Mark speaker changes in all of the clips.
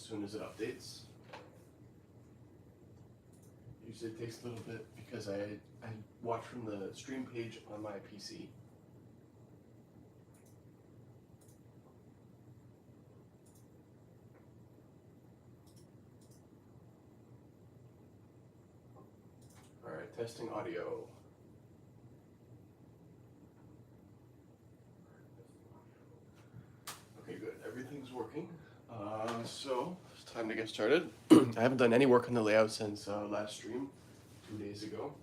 Speaker 1: soon as it updates. Usually it takes a little bit because I watch from the stream page on my PC. All right, testing audio. Okay, good. Everything's working. So it's time to get started. I haven't done any work on the layout since last stream, 2 days ago.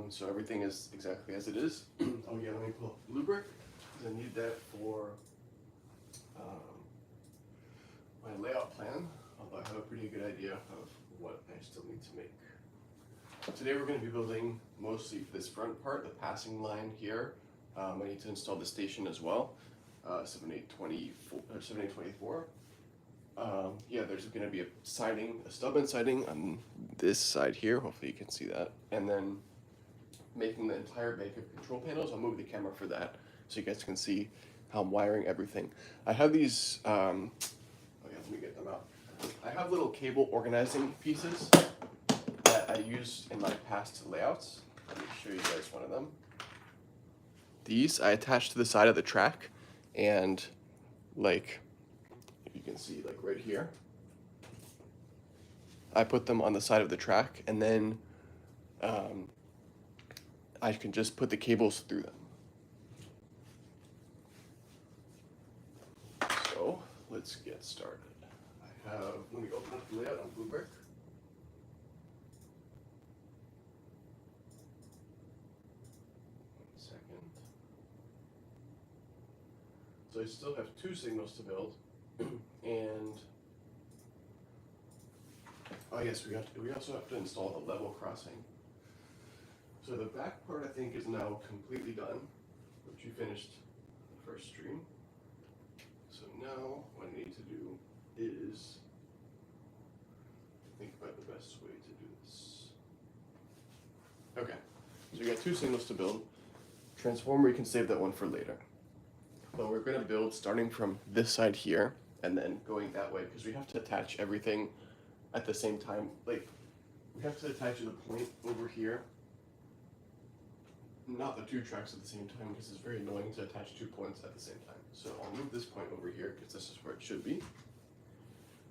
Speaker 1: So everything is exactly as it is. Oh yeah, let me pull up Bluebrick, because I need that for my layout plan, although I have a pretty good idea of what I still need to make. Today we're going to be building mostly this front part, the passing line here. I need to install the station as well, 7824. Yeah, there's going to be a siding, a stub and siding on this side here. Hopefully you can see that. And then making the entire bank of control panels. I'll move the camera for that so you guys can see how I'm wiring everything. I have these, oh yeah, let me get them out. I have little cable organizing pieces that I used in my past layouts. Let me show you guys one of them. These I attached to the side of the track, and like, if you can see, like right here, I put them on the side of the track, and then I can just put the cables through them. So let's get started. Let me open up the layout on Bluebrick. So I still have 2 signals to build, and oh yes, we also have to install the level crossing. So the back part I think is now completely done, which you finished the first stream. So now what I need to do is think about the best way to do this. Okay, so we got 2 signals to build. Transformer, you can save that one for later. But we're going to build starting from this side here and then going that way, because we have to attach everything at the same time. Like, we have to attach the point over here, not the 2 tracks at the same time, because it's very annoying to attach 2 points at the same time. So I'll move this point over here because this is where it should be.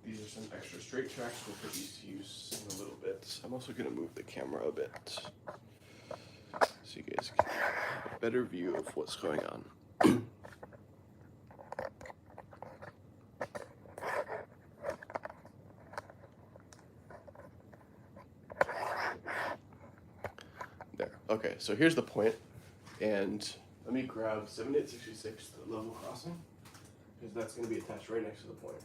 Speaker 1: These are some extra straight tracks. We'll put these to use in a little bit. I'm also going to move the camera a bit so you guys can have a better view of what's going on. There. Okay, so here's the point, and let me grab 7866, the level crossing, because that's going to be attached right next to the point.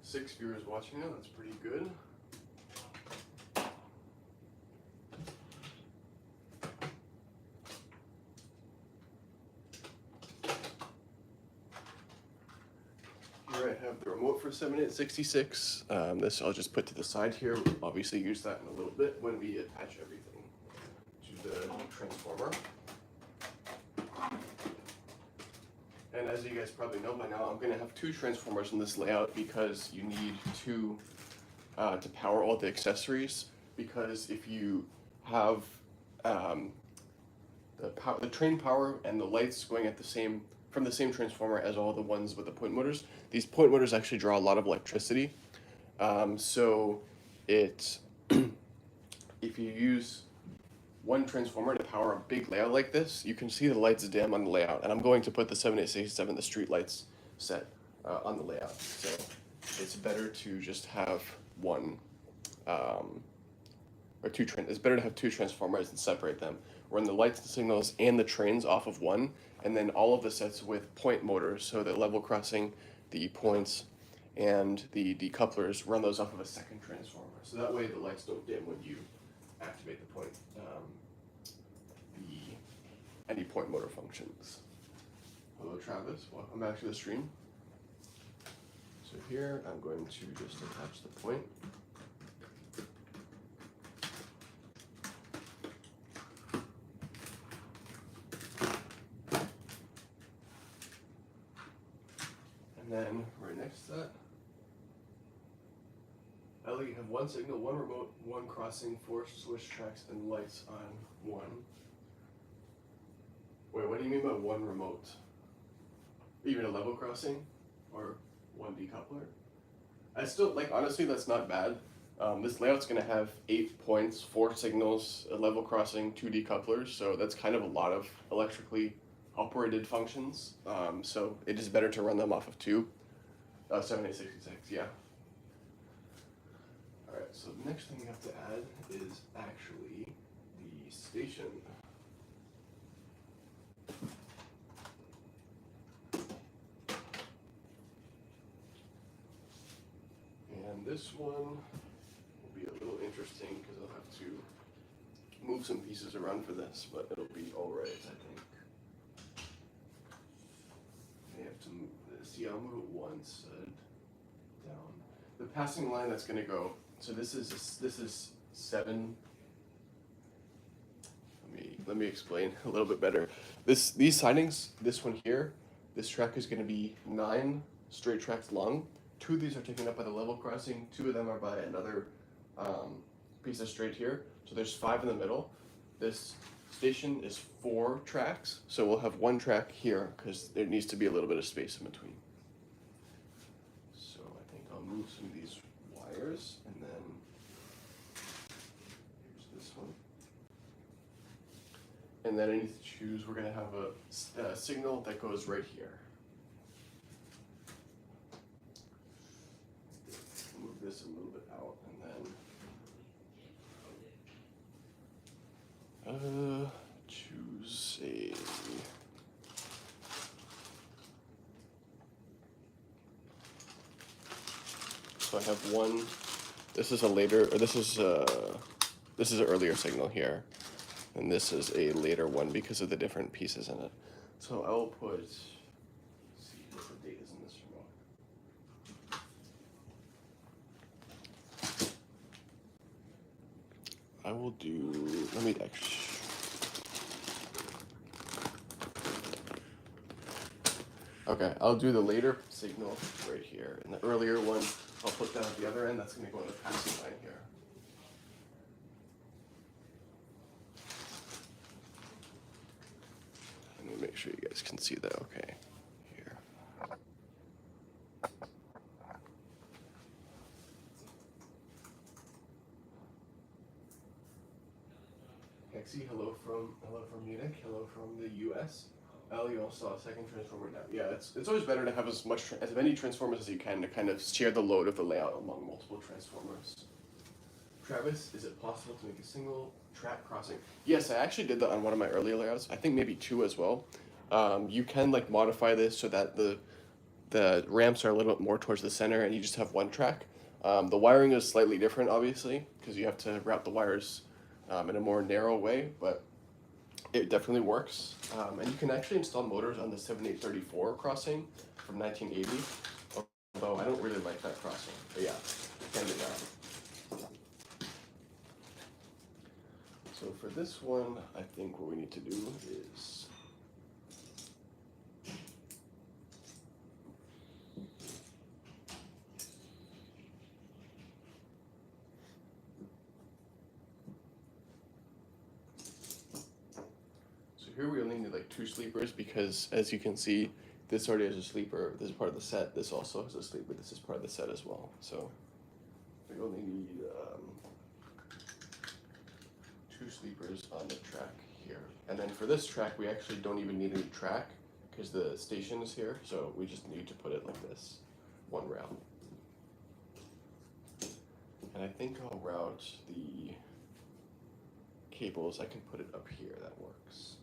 Speaker 1: 6 viewers watching now, that's pretty good. Here I have the remote for 7866. This I'll just put to the side here. We'll obviously use that in a little bit when we attach everything to the transformer. And as you guys probably know by now, I'm going to have 2 transformers in this layout because you need 2 to power all the accessories. Because if you have the train power and the lights going at from the same transformer as all the ones with the point motors, these point motors actually draw a lot of electricity. So if you use one transformer to power a big layout like this, you can see the lights dim on the layout. And I'm going to put the 7867, the street lights set on the layout. So it's better to just have one, it's better to have 2 transformers and separate them. Run the lights, the signals, and the trains off of one, and then all of the sets with point motors, so that level crossing, the points, and the decouplers, run those off of a second transformer. So that way the lights don't dim when you activate the point, any point motor functions. Hello Travis, welcome back to the stream. So here I'm going to just attach the point. And then right next to that, LED have one signal, one remote, one crossing, 4 switch tracks, and lights on one. Wait, what do you mean by one remote? Even a level crossing? Or one decoupler? I still, like, honestly, that's not bad. This layout's gonna have 8 points, 4 signals, a level crossing, 2 decouplers, so that's kind of a lot of electrically operated functions. So it is better to run them off of 2. 7866, yeah. Alright, so the next thing we have to add is actually the station. And this one will be a little interesting because I'll have to move some pieces around for this, but it'll be alright, I think. I have to move this. Yeah, I'll move it one side down. The passing line that's going to go. So this is 7. Let me explain a little bit better. These sidings, this one here, this track is going to be 9 straight tracks long. 2 of these are taken up by the level crossing. 2 of them are by another piece of straight here. So there's 5 in the middle. This station is 4 tracks, so we'll have 1 track here because there needs to be a little bit of space in between. So I think I'll move some of these wires, and then here's this one. And then I need to choose, we're gonna have a signal that goes right here. Move this a little bit out, and then choose a. So I have one. This is a later, or this is an earlier signal here, and this is a later one because of the different pieces in it. So I will put. Let's see what the date is in this remote. I will do. Let me actually. Okay, I'll do the later signal right here, and the earlier one I'll put down at the other end. That's going to go in the passing line here. Let me make sure you guys can see that. Okay, here. Hexy, hello from Munich. Hello from the U.S. You also saw a second transformer now. Yeah, it's always better to have as many transformers as you can to kind of share the load of the layout among multiple transformers. Travis, is it possible to make a single track crossing? Yes, I actually did that on one of my earlier layouts. I think maybe 2 as well. You can like modify this so that the ramps are a little bit more towards the center and you just have 1 track. The wiring is slightly different, obviously, because you have to route the wires in a more narrow way, but it definitely works. And you can actually install motors on the 7834 crossing from 1980, although I don't really like that crossing, but yeah, you can do that. So for this one, I think what we need to do is here we only need like 2 sleepers because, as you can see, this already has a sleeper. This is part of the set. This also has a sleeper. This is part of the set as well. So we only need 2 sleepers on the track here. And then for this track, we actually don't even need any track because the station is here. So we just need to put it like this, 1 route. And I think I'll route the cables. I can put it up here. That works.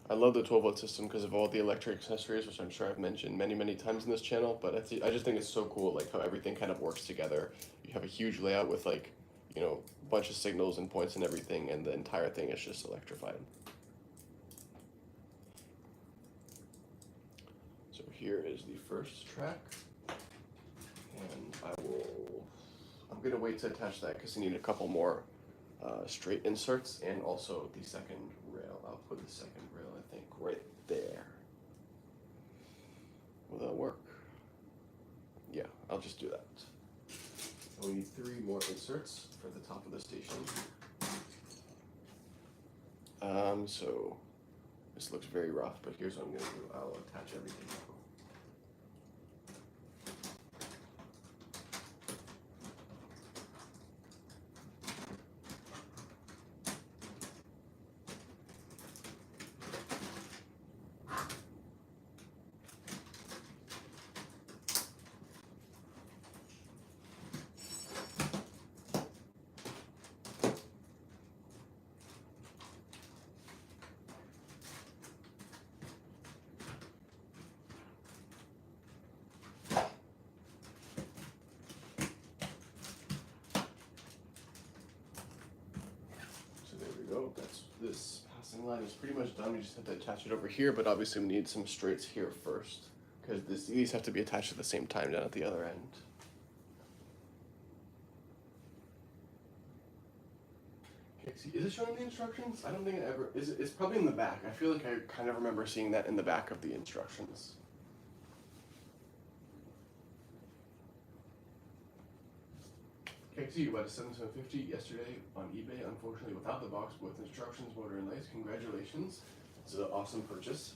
Speaker 1: I love the 12-volt system because of all the electric accessories, which I'm sure I've mentioned many times in this channel, but I just think it's so cool, like how everything kind of works together. You have a huge layout with like, you know, a bunch of signals and points and everything, and the entire thing is just electrified. So here is the first track, and I'm I'm gonna wait to attach that because I need a couple more straight inserts and also the second rail. I'll put the second rail, I think, right there. Will that work? Yeah, I'll just do that. And we need 3 more inserts for the top of the station. So this looks very rough, but here's what I'm gonna do. I'll attach everything now. That's this passing line is pretty much done. We just have to attach it over here, but obviously we need some straights here first because these have to be attached at the same time down at the other end. Okay, see, is it showing the instructions? I don't think it ever is. It's probably in the back. I feel like I kind of remember seeing that in the back of the instructions. KXC, you bought a 7750 yesterday on eBay, unfortunately without the box, but with instructions, motor, and lights. Congratulations. It's an awesome purchase.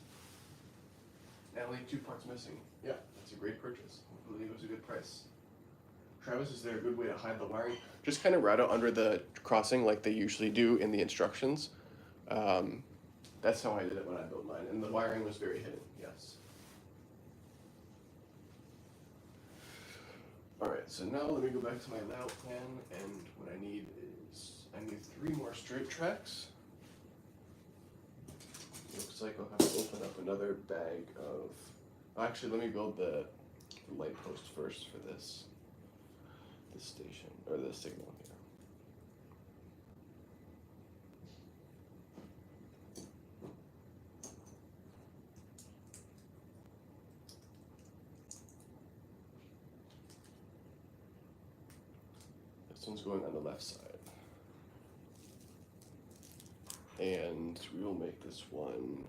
Speaker 1: And only 2 parts missing. Yeah, that's a great purchase. Hopefully it was a good price. Travis, is there a good way to hide the wiring? Just kind of route it under the crossing like they usually do in the instructions. That's how I did it when I built mine, and the wiring was very hidden, yes. Alright, so now let me go back to my layout plan, and what I need is, I need 3 more straight tracks. Looks like I'll have to open up another bag of, actually let me build the light post first for this station, or this signal here. This one's going on the left side. And we will make this one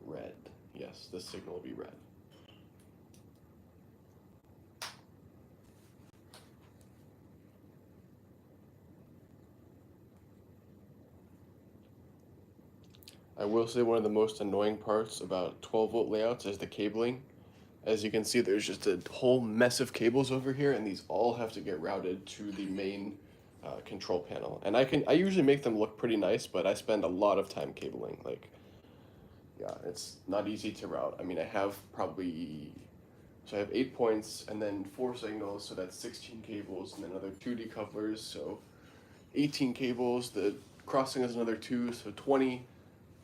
Speaker 1: red. Yes, this signal will be red. I will say one of the most annoying parts about 12-volt layouts is the cabling. As you can see, there's just a whole mess of cables over here, and these all have to get routed to the main control panel. And I usually make them look pretty nice, but I spend a lot of time cabling. Like, yeah, it's not easy to route. I mean, I have so I have 8 points and then 4 signals, so that's 16 cables, and then another 2 decouplers, so 18 cables. The crossing is another 2, so 20.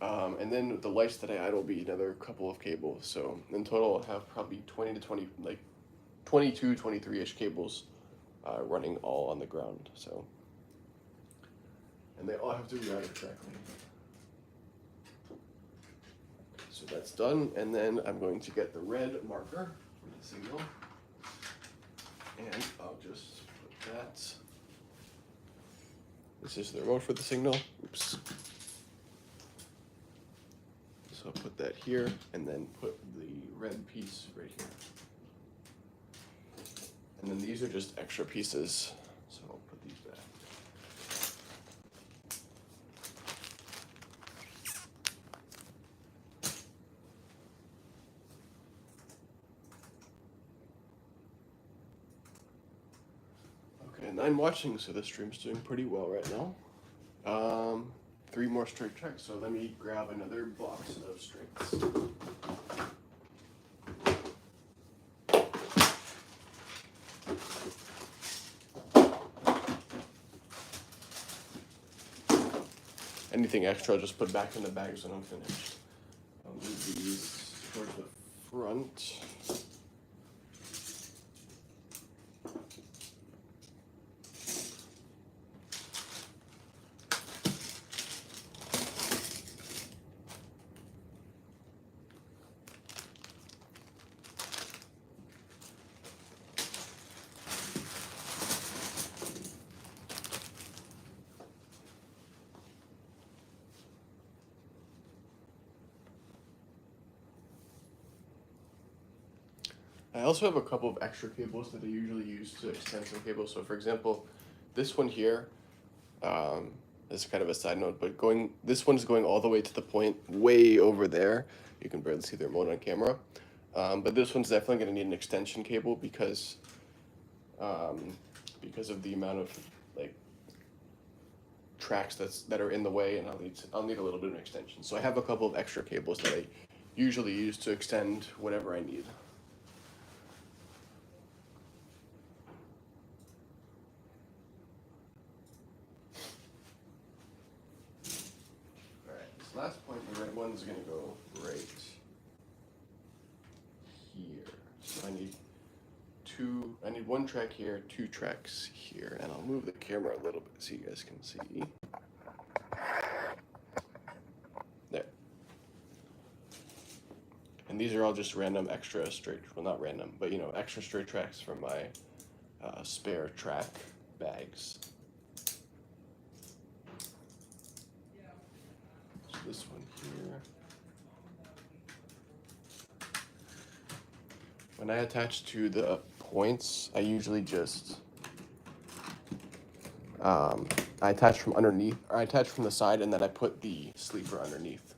Speaker 1: And then the lights that I add will be another couple of cables. So in total, I'll have probably 20 to 20, like 22, 23-ish cables running all on the ground. So, and they all have to be routed correctly. So that's done. And then I'm going to get the red marker for the signal. And I'll just put that. This is the remote for the signal. Oops. So I'll put that here, and then put the red piece right here. And then these are just extra pieces, so I'll put these back. Okay, and I'm watching, so the stream's doing pretty well right now. 3 more straight tracks, so let me grab another box of straights. Anything extra, I'll just put back in the bags when I'm finished. I'll move these towards the front. I also have a couple of extra cables that I usually use to extend some cables. So for example, this one here, is kind of a side note, but this one's going all the way to the point way over there. You can barely see the remote on camera. But this one's definitely going to need an extension cable um, because of the amount of like tracks that are in the way, and I'll need a little bit of an extension. So I have a couple of extra cables that I usually use to extend whatever I need. All right, this last point, the red one's gonna go right here. So I need one track here, two tracks here, and I'll move the camera a little bit so you guys can see. There. And these are all just random extra straight, well not random, but extra straight tracks from my spare track bags. So this one here. When I attach to the points, I usually just I attach from underneath, or I attach from the side, and then I put the sleeper underneath.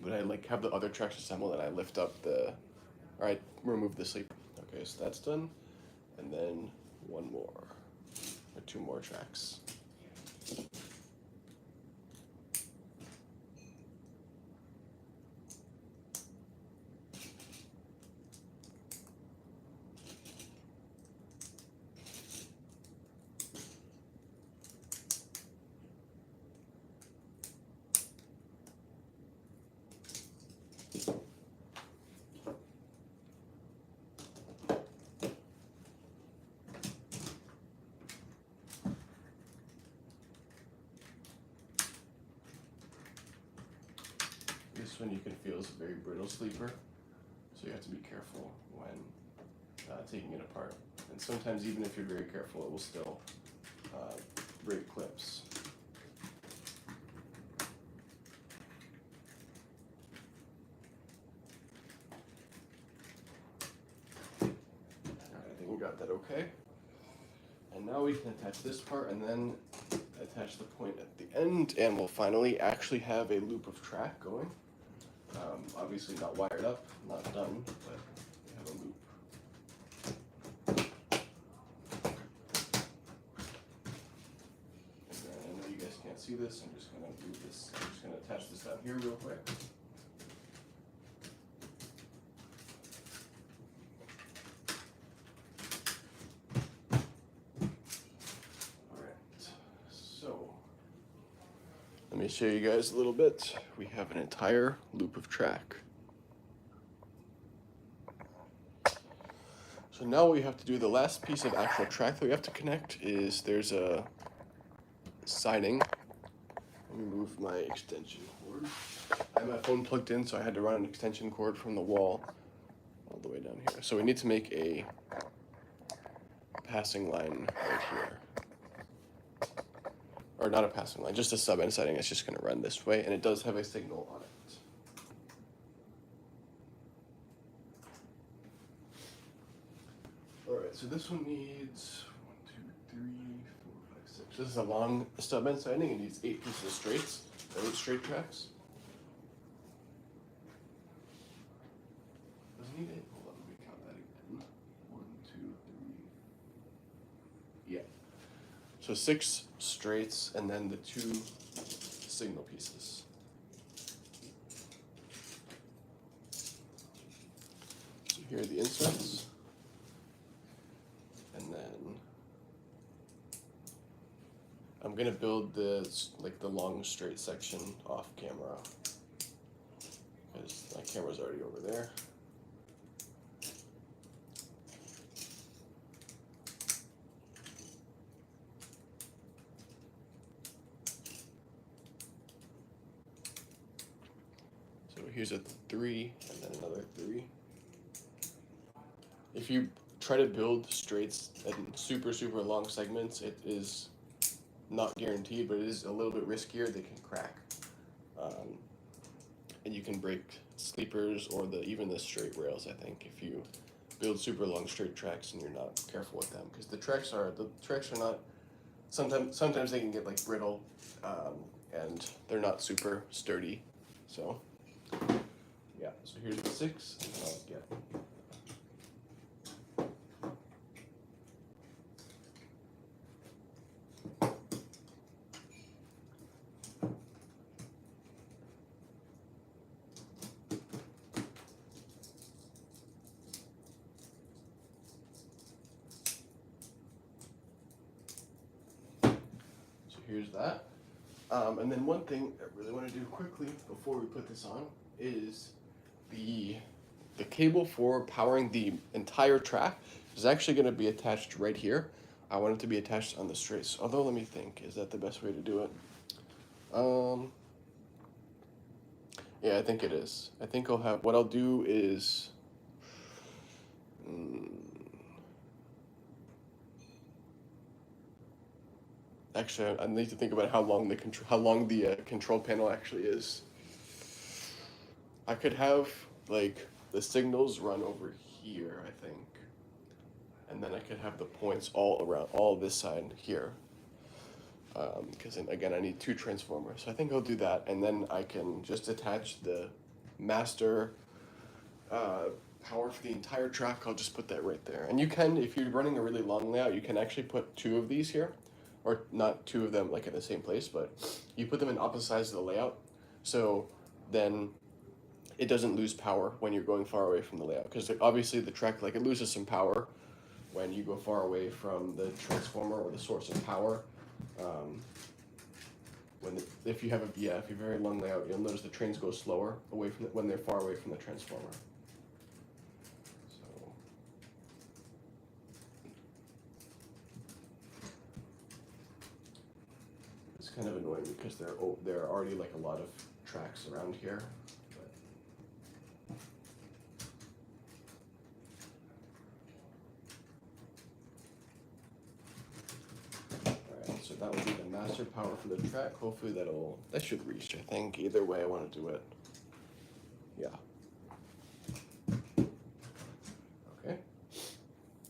Speaker 1: But I have the other tracks assembled, and I lift up or I remove the sleeper. Okay, so that's done, and then one more, or two more tracks. This one you can feel is a very brittle sleeper, so you have to be careful when taking it apart. And sometimes even if you're very careful, it will still break clips. Alright, I think we got that okay. And now we can attach this part and then attach the point at the end, and we'll finally actually have a loop of track going. Obviously not wired up, not done, but we have a loop. And then I know you guys can't see this, I'm just gonna do this, I'm just gonna attach this down here real quick. Let me show you guys a little bit. We have an entire loop of track. So now what we have to do, the last piece of actual track that we have to connect is there's a siding. Let me move my extension cord. I have my phone plugged in, so I had to run an extension cord from the wall all the way down here. So we need to make a passing line right here. Or not a passing line, just a sub-end setting. It's just going to run this way, and it does have a signal on it. All right, so this one needs 1, 2, 3, 4, 5, 6. This is a long stub-end setting. It needs 8 pieces of straights, 8 straight tracks. Does it need 8? Hold on, let me count that again. 1, 2, 3. Yeah. So 6 straights, and then the 2 signal pieces. So here are the inserts. And then I'm gonna build the long straight section off camera, because my camera's already over there. Here's a 3, and then another 3. If you try to build straights in super long segments, it is not guaranteed, but it is a little bit riskier. They can crack. And and you can break sleepers or even the straight rails. I think if you build super long straight tracks and you're not careful with them, because the tracks are not. Sometimes they can get like brittle, and they're not super sturdy. So yeah. So here's the 6. And I'll get. Here's that. And then one thing I really want to do quickly before we put this on is the cable for powering the entire track is actually going to be attached right here. I want it to be attached on the strays. Although, let me think, is that the best way to do it? Yeah, I think it is. I think what I'll do is, actually, I need to think about how long the control panel actually is. I could have like the signals run over here, I think, and then I could have the points all around all this side here. Because again, I need 2 transformers. So I think I'll do that, and then I can just attach the master power for the entire track. I'll just put that right there. And you can, if you're running a really long layout, you can actually put 2 of these here, or not 2 of them like in the same place, but you put them in opposite sides of the layout. So then it doesn't lose power when you're going far away from the layout, because obviously the track, like, it loses some power when you go far away from the transformer or the source of power. If you have a very long layout, you'll notice the trains go slower away from when they're far away from the transformer. So it's kind of annoying because there are already like a lot of tracks around here. So that will be the master power for the track. Hopefully that should reach, I think. Either way I want to do it. Yeah. Okay.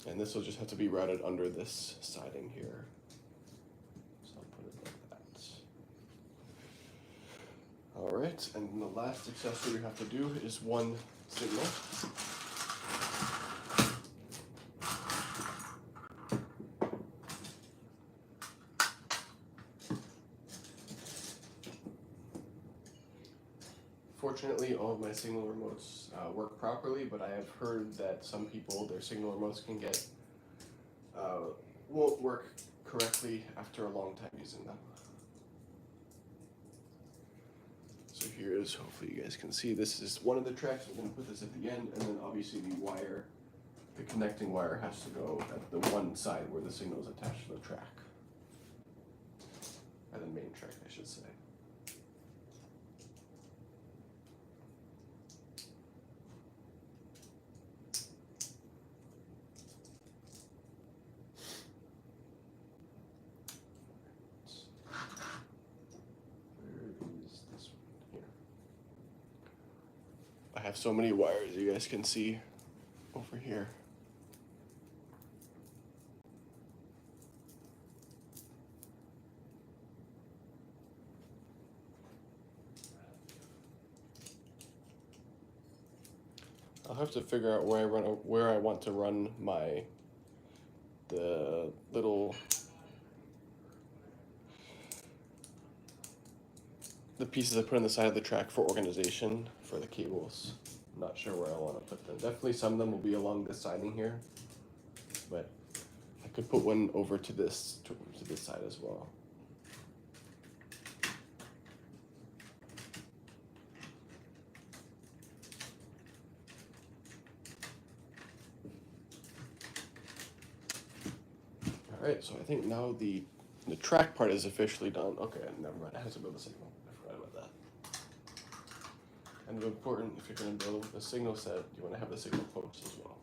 Speaker 1: And this will just have to be routed under this siding here. So I'll put it like that. All right, and then the last accessory we have to do is one signal. Fortunately, all of my signal remotes work properly, but I have heard that some people, their signal remotes can won't work correctly after a long time using them. So here is, hopefully you guys can see, this is one of the tracks. I'm going to put this at the end, and then obviously the connecting wire has to go at the one side where the signal is attached to the track. At the main track, I should say. I have so many wires you guys can see over here. I'll have to figure out where I want to run the pieces I put on the side of the track for organization for the cables. I'm not sure where I want to put them. Definitely some of them will be along this siding here, but I could put one over to this side as well. All right, so I think now the track part is officially done. Okay, never mind. I have to build a signal. I forgot about that. And important, if you're going to build a signal set, you want to have the signal post as well.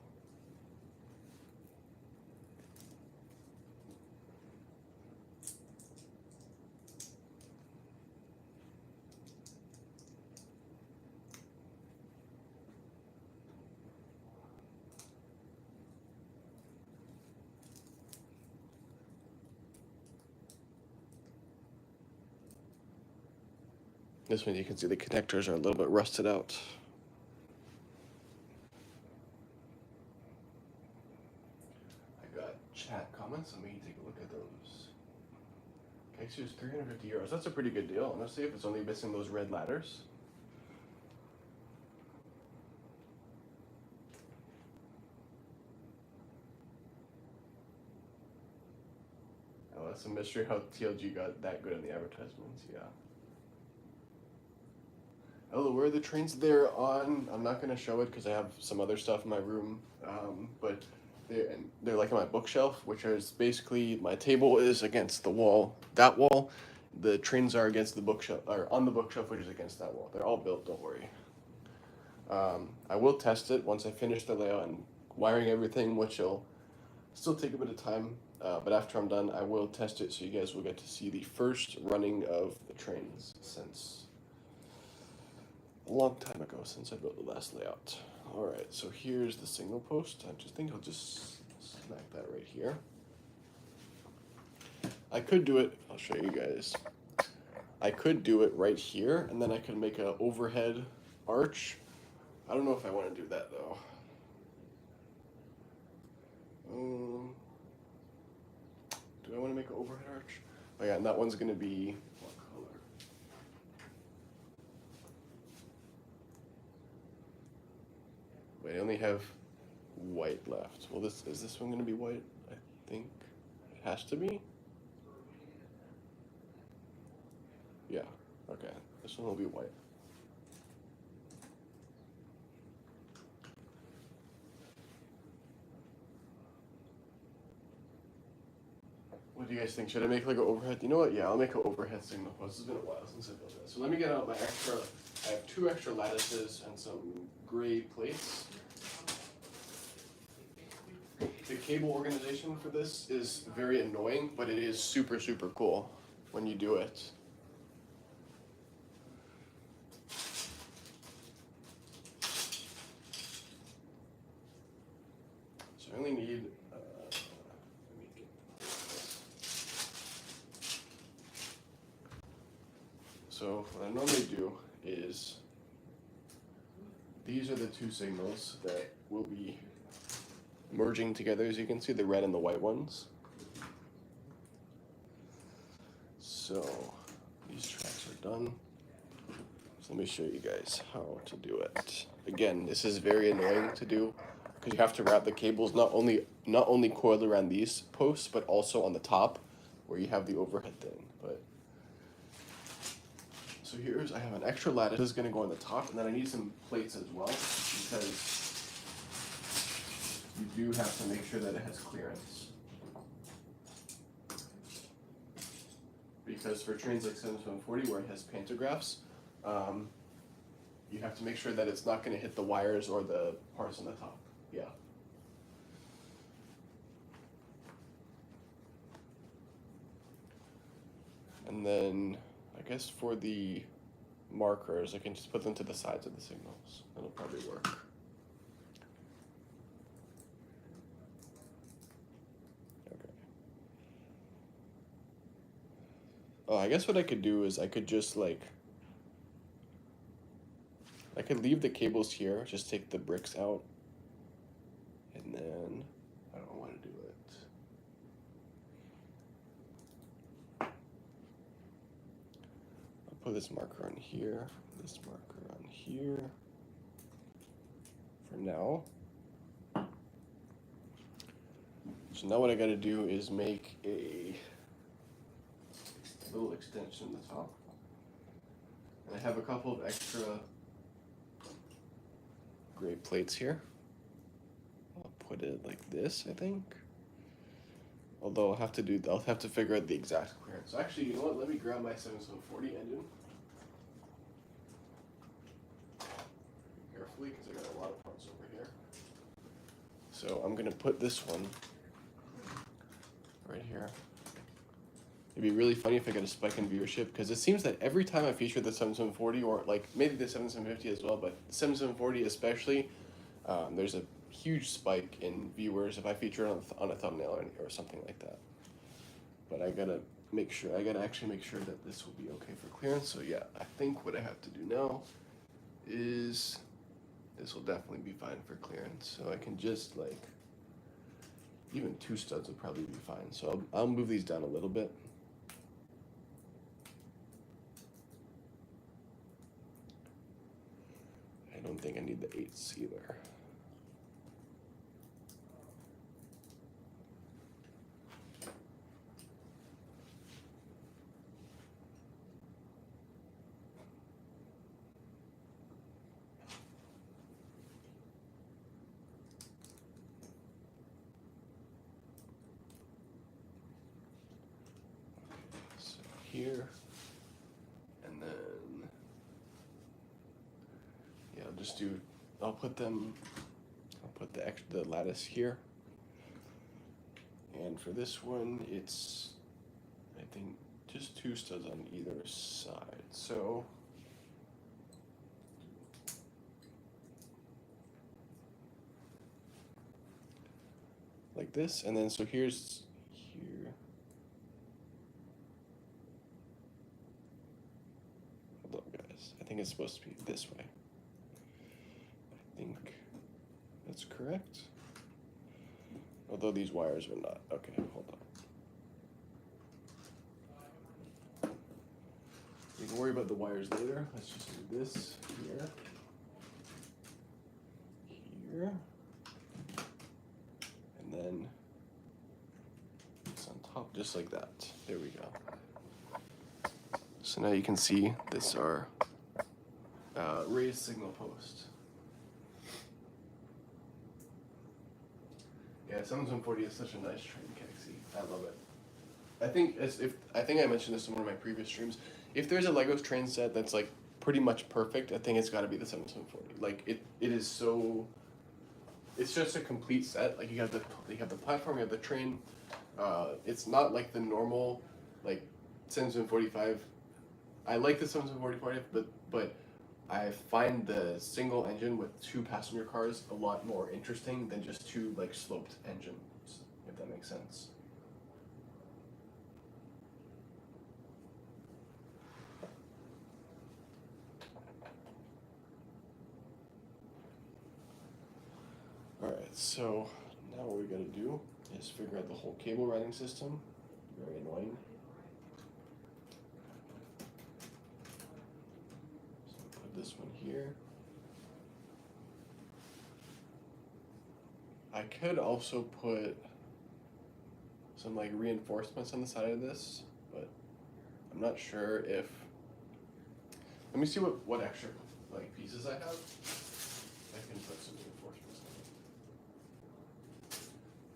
Speaker 1: This one you can see the connectors are a little bit rusted out. I got chat comments. Let me take a look at those. Kexu is €350. That's a pretty good deal, honestly, if it's only missing those red ladders. Oh, that's a mystery how TLG got that good in the advertisements, yeah. Oh, where are the trains? They're on. I'm not gonna show it because I have some other stuff in my room. But they're like on my bookshelf, which is basically my table is against the wall. That wall. The trains are against the bookshelf, or on the bookshelf, which is against that wall. They're all built. Don't worry. I will test it once I finish the layout and wiring everything, which will still take a bit of time. But after I'm done, I will test it so you guys will get to see the first running of the trains since a long time ago since I built the last layout. Alright, so here's the signal post. I just think I'll just smack that right here. I could do it, I'll show you guys. I could do it right here, and then I could make an overhead arch. I don't know if I want to do that though. Do I want to make an overhead arch? Oh yeah, and that one's going to be what color? Wait, I only have white left. Well, is this one going to be white? I think it has to be. Yeah, okay. This one will be white. What do you guys think? Should I make like an overhead? You know what? Yeah, I'll make an overhead signal post. It's been a while since I built that. So let me get out my extra. I have 2 extra lattices and some gray plates. The cable organization for this is very annoying, but it is super, super cool when you do it. So I only need. So what I normally do is these are the 2 signals that will be merging together, as you can see, the red and the white ones. So these tracks are done. So let me show you guys how to do it. Again, this is very annoying to do because you have to wrap the cables not only coiled around these posts, but also on the top where you have the overhead thing. But so I have an extra lattice. This is going to go on the top, and then I need some plates as well because you do have to make sure that it has clearance. Because for trains like 7740 where it has pantographs, you have to make sure that it's not going to hit the wires or the parts on the top. Yeah. And then I guess for the markers, I can just put them to the sides of the signals. That'll probably work. Okay. Oh, I guess what I could do is I could just I could leave the cables here, just take the bricks out, and then I don't want to do it. Put this marker on here, this marker on here for now. So now what I gotta do is make a little extension at the top. And I have a couple of extra gray plates here. I'll put it like this, I think. Although I'll have to figure out the exact clearance. So actually, you know what? Let me grab my 7740 engine. Carefully, because I got a lot of parts over here. So I'm gonna put this one right here. It'd be really funny if I get a spike in viewership, because it seems that every time I feature the 7740, or like maybe the 7750 as well, but the 7740 especially, there's a huge spike in viewers if I feature it on a thumbnail or something like that. But I gotta make sure, I gotta actually make sure that this will be okay for clearance. So yeah, I think what I have to do now is, this will definitely be fine for clearance. So I can just like, even 2 studs would probably be fine. So I'll move these down a little bit. I don't think I need the 8s either. So here, and then, yeah, I'll just do, I'll put the lattice here. And for this one, it's, I think, just 2 studs on either side. So like this, and then so here's here. Hold on, guys. I think it's supposed to be this way. I think that's correct. Although these wires are not. Okay, hold on. We can worry about the wires later. Let's just do this here. Here. And then it's on top just like that. There we go. So now you can see this our raised signal post. Yeah, 7140 is such a nice train, Kexi. I love it. I think I mentioned this in one of my previous streams. If there's a Legos train set that's like pretty much perfect, I think it's got to be the 7740. Like it is so. It's just a complete set. Like you have the platform, you have the train. It's not like the normal like 7745. I like the 7745, but I find the single engine with 2 passenger cars a lot more interesting than just 2 like sloped engines, if that makes sense. Alright, so now what we gotta do is figure out the whole cable routing system. Very annoying. So put this one here. I could also put some like reinforcements on the side of this, but I'm not sure if. Let me see what extra like pieces I have. I can put some reinforcements on it.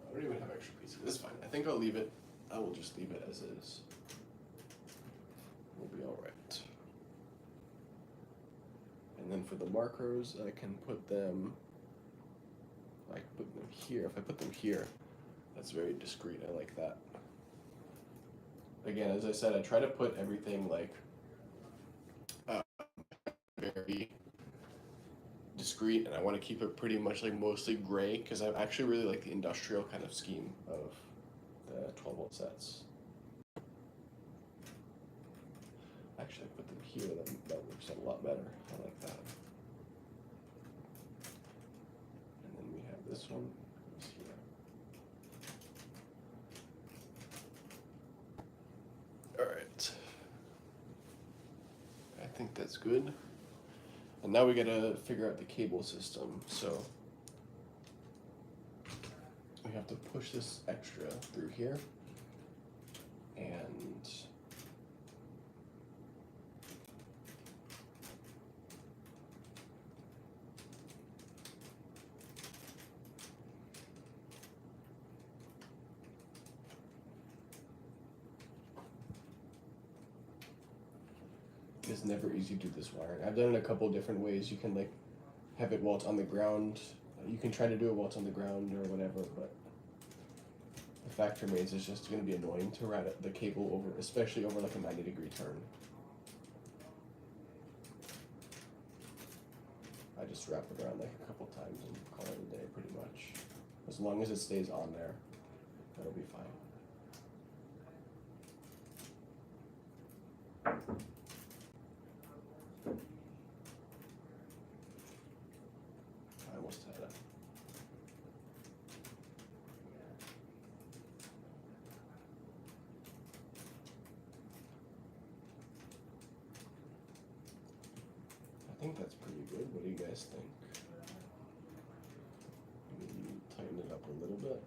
Speaker 1: I don't even have extra pieces. It's fine. I think I'll leave it. I will just leave it as is. We'll be all right. And then for the markers, I can put them. I can put them here. If I put them here, that's very discreet. I like that. Again, as I said, I try to put everything like very discreet, and I want to keep it pretty much like mostly gray because I actually really like the industrial kind of scheme of the 12-volt sets. Actually, I put them here. That works a lot better. I like that. And then we have this one. Alright. I think that's good. And now we gotta figure out the cable system. So we have to push this extra through here. And it's never easy to do this wiring. I've done it a couple different ways. You can like have it while it's on the ground. You can try to do it while it's on the ground or whatever, but the fact remains it's just going to be annoying to route the cable over, especially over like a 90-degree turn. I just wrap it around like a couple times and call it a day pretty much. As long as it stays on there, that'll be fine. think that's pretty good. What do you guys think? Maybe tighten it up a little bit.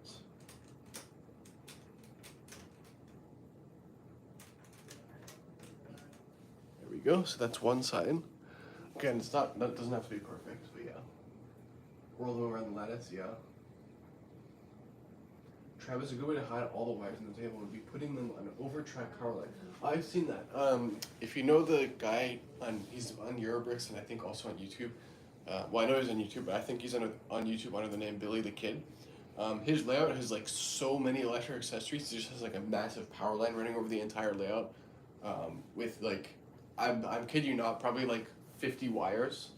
Speaker 1: There we go. So that's one side. Again, it's not, that doesn't have to be perfect, but yeah. Roll them around the lattice, yeah. Travis, a good way to hide all the wires on the table would be putting them on an over-track power line. I've seen that. If you know the guy, he's on Eurobricks and I think also on YouTube. Well, I know he's on YouTube, but I think he's on YouTube under the name Billy the Kid. His layout has like so many electric accessories. He just has like a massive power line running over the entire layout, with like, I'm kidding you not, probably like 50 wires.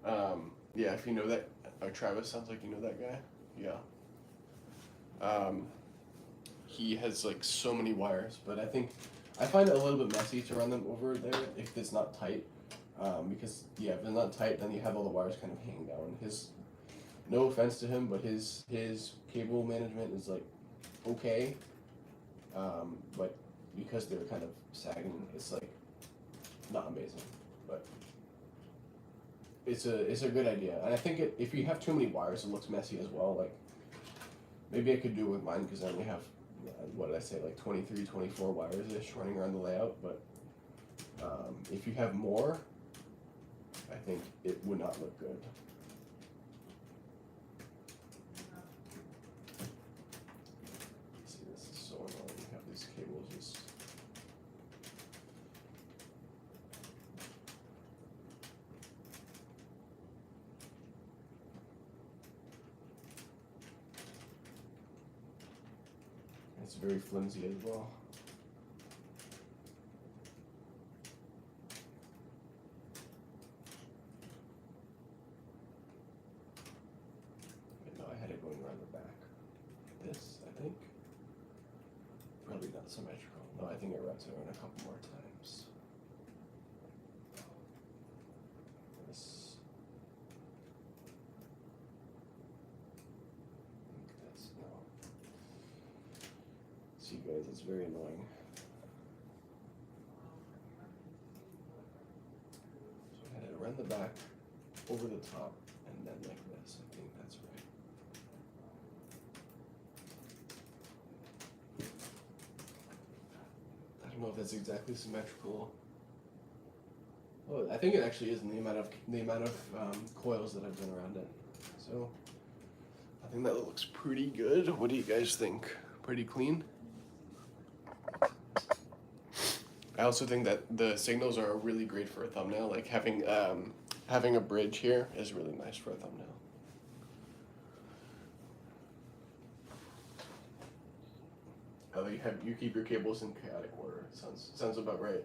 Speaker 1: Yeah, if you know that, Travis, sounds like you know that guy. Yeah. He has like so many wires, but I find it a little bit messy to run them over there if it's not tight. Because yeah, if it's not tight, then you have all the wires kind of hanging down. No offense to him, but his cable management is like okay, but because they're kind of sagging, it's like not amazing, but it's a good idea. And I think if you have too many wires, it looks messy as well. Like maybe I could do it with mine because I only have, what did I say, like 23, 24 wires ish running around the layout. But if you have more, I think it would not look good. See, this is so annoying. You have these cables just. It's very flimsy as well. No, I had it going around the back. Like this, I think. Probably not symmetrical. No, I think it wraps it around a couple more times. This. I think that's no. See, guys, it's very annoying. So I had it around the back, over the top, and then like this. I think that's right. I don't know if that's exactly symmetrical. Oh, I think it actually is in the amount of coils that I've been around it. So I think that looks pretty good. What do you guys think? Pretty clean? I also think that the signals are really great for a thumbnail. Like having a bridge here is really nice for a thumbnail. Oh, you keep your cables in chaotic order. Sounds about right.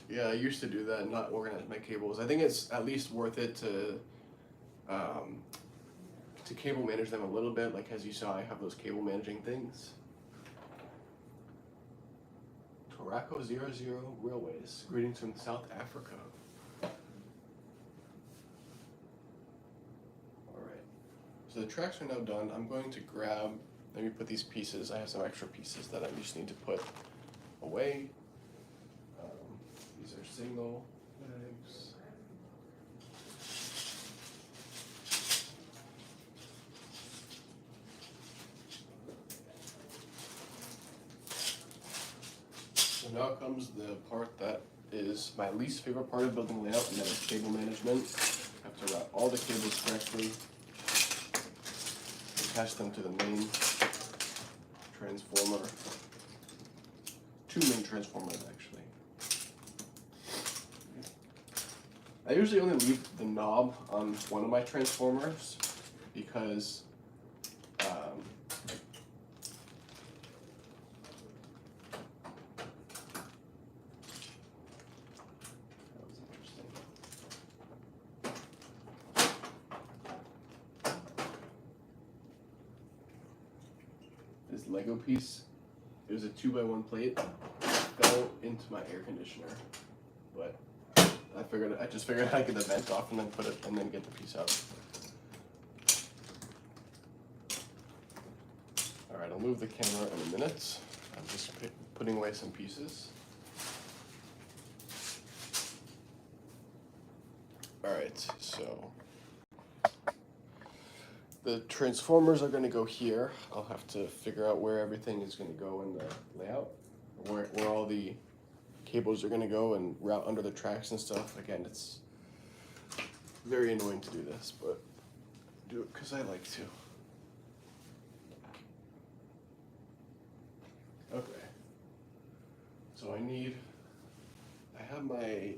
Speaker 1: Yeah, I used to do that and not organize my cables. I think it's at least worth it to cable manage them a little bit. Like as you saw, I have those cable managing things. Torako 00 Railways. Greetings from South Africa. Alright. So the tracks are now done. I'm going to let me put these pieces. I have some extra pieces that I just need to put away. These are single legs. So now comes the part that is my least favorite part of building layout, and that is cable management. I have to route all the cables correctly, attach them to the main transformer. Two main transformers, actually. I usually only leave the knob on one of my transformers because this Lego piece, it was a 2x1 plate, fell into my air conditioner, but I just figured I'd get the vent off and then put it, and then get the piece out. All right, I'll move the camera in a minute. I'm just putting away some pieces. right, so the transformers are going to go here. I'll have to figure out where everything is going to go in the layout, where all the cables are going to go and route under the tracks and stuff. Again, it's very annoying to do this, but do it because I like to. Okay. So I have my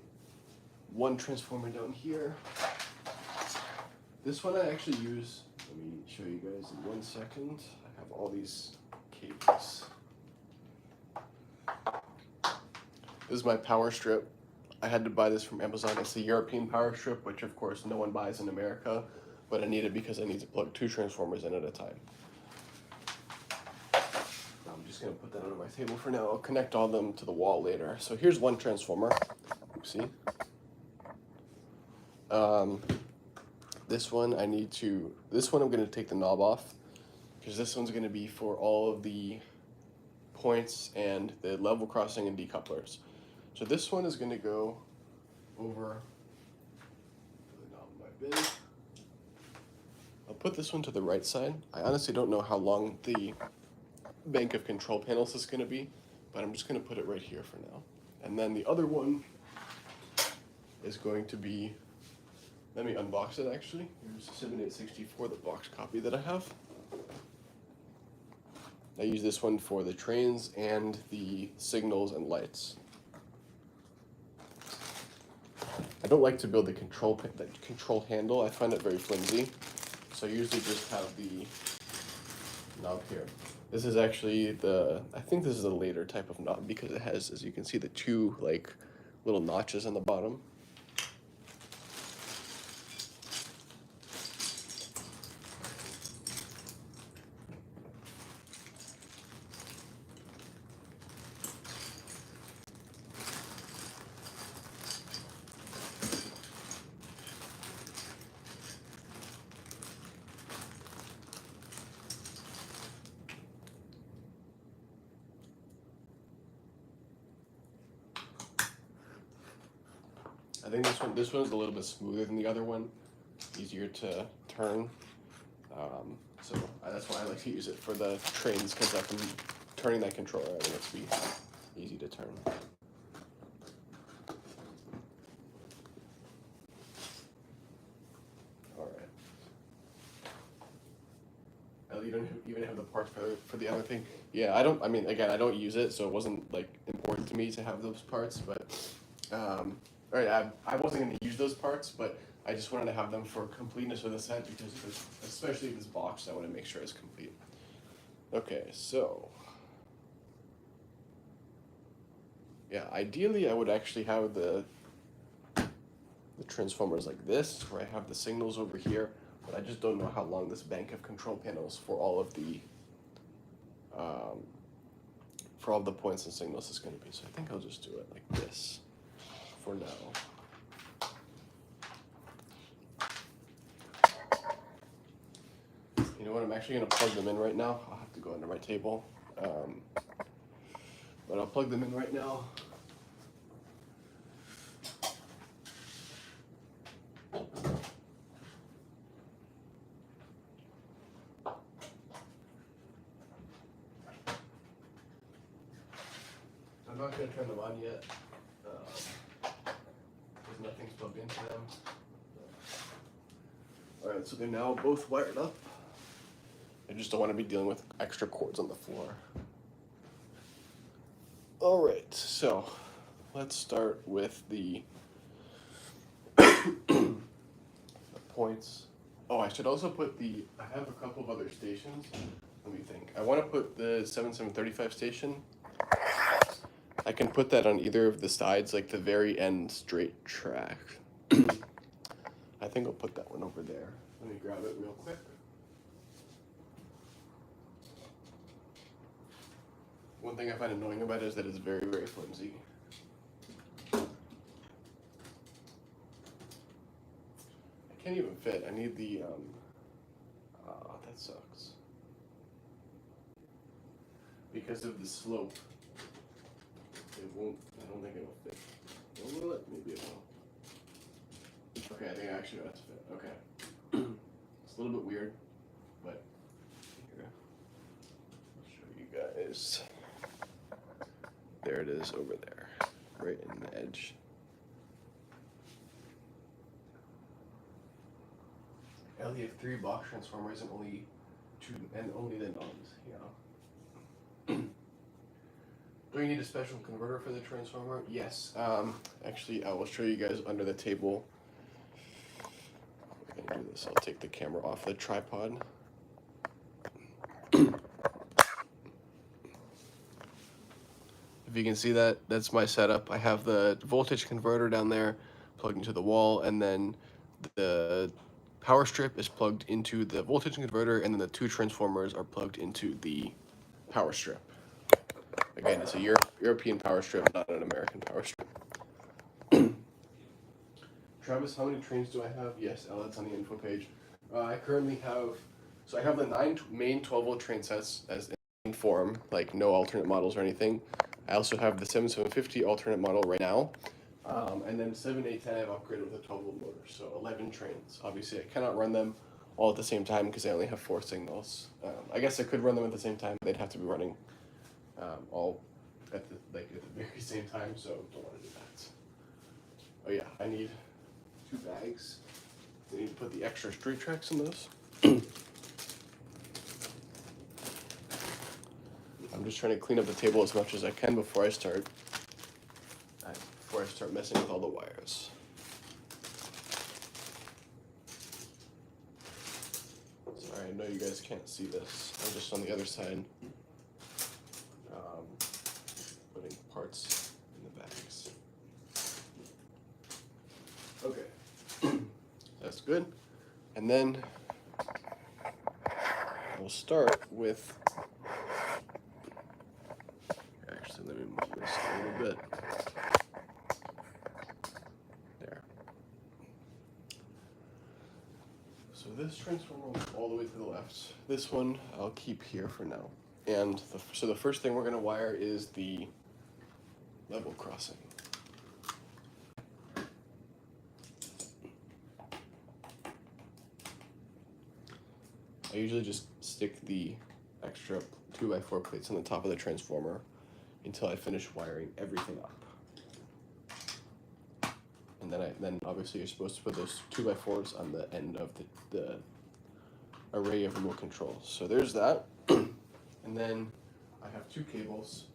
Speaker 1: one transformer down here. This one I actually use, let me show you guys in 1 second. I have all these cables. This is my power strip. I had to buy this from Amazon. It's a European power strip, which of course no one buys in America, but I need it because I need to plug 2 transformers in at a time. I'm just gonna put that under my table for now. I'll connect all of them to the wall later. So here's one transformer, see? This one I'm gonna take the knob off because this one's gonna be for all of the points and the level crossing and decouplers. So this one is gonna go over the knob of my bin. I'll put this one to the right side. I honestly don't know how long the bank of control panels is gonna be, but I'm just gonna put it right here for now. And then the other one is going to be, let me unbox it actually. Here's the 7864, the box copy that I have. I use this one for the trains and the signals and lights. I don't like to build the control handle. I find it very flimsy. So I usually just have the knob here. This is actually I think this is a later type of knob because it has, as you can see, the 2 like little notches on the bottom. I think this one's a little bit smoother than the other one, easier to turn. So that's why I like to use it for the trains, because I'm turning that controller, I think it's be easy to turn. All right. You don't even have the parts for the other thing. Yeah, I don't use it, so it wasn't like important to me to have those parts, but all right, I wasn't going to use those parts, but I just wanted to have them for completeness of the set because especially this box, I want to make sure it's complete. Okay, so yeah, ideally I would actually have the transformers like this, where I have the signals over here, but I just don't know how long this bank of control panels for all of the points and signals is going to be. So I think I'll just do it like this for now. You know what, I'm actually going to plug them in right now. I'll have to go under my table. But I'll plug them in right now. I'm not going to turn them on yet. Because nothing's plugged into them. Alright, so they're now both wired up. I just don't want to be dealing with extra cords on the floor. Alright, so let's start with the points. Oh, I should also put I have a couple of other stations. Let me think. I want to put the 7735 station. I can put that on either of the sides, like the very end straight track. I think I'll put that one over there. Let me grab it real quick. One thing I find annoying about it is that it's very, very flimsy. I can't even fit. I need the, that sucks. Because of the slope, I don't think it'll fit. Or will it? Maybe it will. Okay, I think I actually got to fit. Okay. It's a little bit weird, but here, I'll show you guys. There it is over there, right in the edge. I only have 3 box transformers and only 2, and only the nuns, you know. Do you need a special converter for the transformer? Yes. Actually, I will show you guys under the table. We're gonna do this. I'll take the camera off the tripod. If you can see that, that's my setup. I have the voltage converter down there plugged into the wall, and then the power strip is plugged into the voltage converter, and then the 2 transformers are plugged into the power strip. Again, it's a European power strip, not an American power strip. Travis, how many trains do I have? Yes, that's on the info page. I currently have, so I have the 9 main 12-volt train sets as in form, like no alternate models or anything. I also have the 7750 alternate model right now. And then 7, 8, 10 I've upgraded with a 12-volt motor, so 11 trains. Obviously, I cannot run them all at the same time because I only have 4 signals. I guess I could run them at the same time, but they'd have to be running all at the very same time, so don't want to do that. Oh yeah, I need 2 bags. I need to put the extra straight tracks in those. I'm just trying to clean up the table as much as I can before I start messing with all the wires. Sorry, I know you guys can't see this. I'm just on the other side, putting parts in the bags. Okay, that's good. And then we'll start with, actually let me move this a little bit. There. So this transformer will go all the way to the left. This one I'll keep here for now. And so the first thing we're going to wire is the level crossing. I usually just stick the extra 2x4 plates on the top of the transformer until I finish wiring everything up. And then obviously you're supposed to put those 2x4s on the end of the array of remote controls. So there's that. And then I have 2 cables.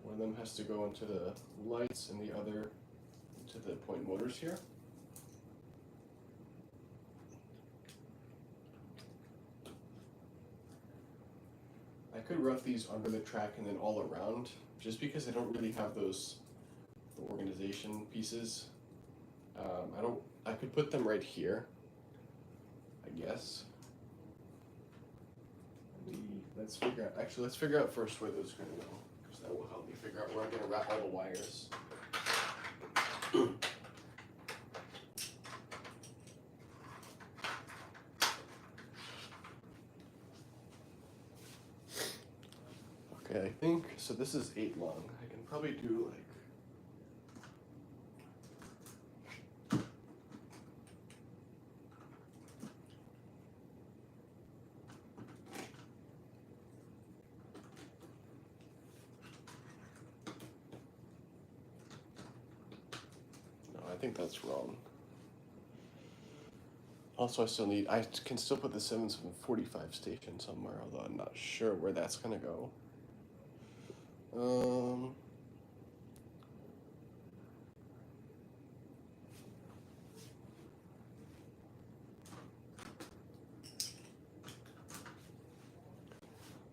Speaker 1: One of them has to go into the lights and the other to the point motors here. I could route these under the track and then all around, just because I don't really have the organization pieces. I could put them right here, I guess. Let's figure out first where those are gonna go, because that will help me figure out where I'm gonna wrap all the wires. Okay, I think, so this is 8 long. I can probably do like, no, I think that's wrong. Also, I can still put the 7745 station somewhere, although I'm not sure where that's gonna go.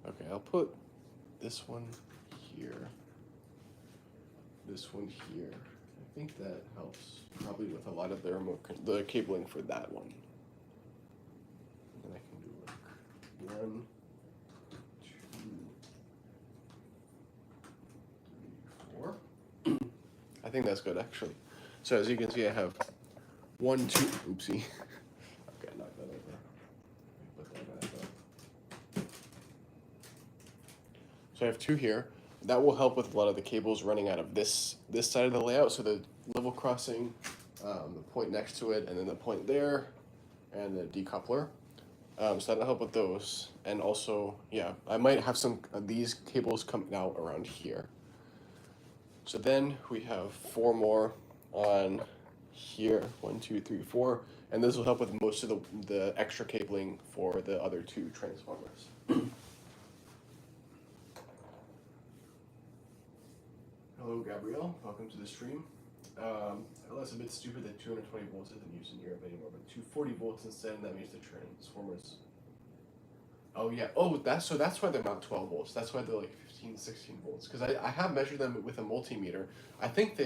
Speaker 1: Okay, I'll put this one here, this one here. I think that helps probably with a lot of the cabling for that one. And I can do like 1, 2, 3, 4. I think that's good actually. So as you can see, I have 1, 2. Oopsie. Okay, knock that over. Put that back up. So I have 2 here. that will help with a lot of the cables running out of this side of the layout. So the level crossing, the point next to it, and then the point there, and the decoupler. So that'll help with those. And also, yeah, I might have some of these cables coming out around here. So then we have 4 more on here, 1, 2, 3, 4, and this will help with most of the extra cabling for the other 2 transformers. Hello, Gabrielle. Welcome to the stream. I know it's a bit stupid that 220 volts isn't used in Europe anymore, but 240 volts instead, and that means the transformers. Oh yeah. Oh, that's why they're not 12 volts. That's why they're like 15, 16 volts. Because I have measured them with a multimeter. I think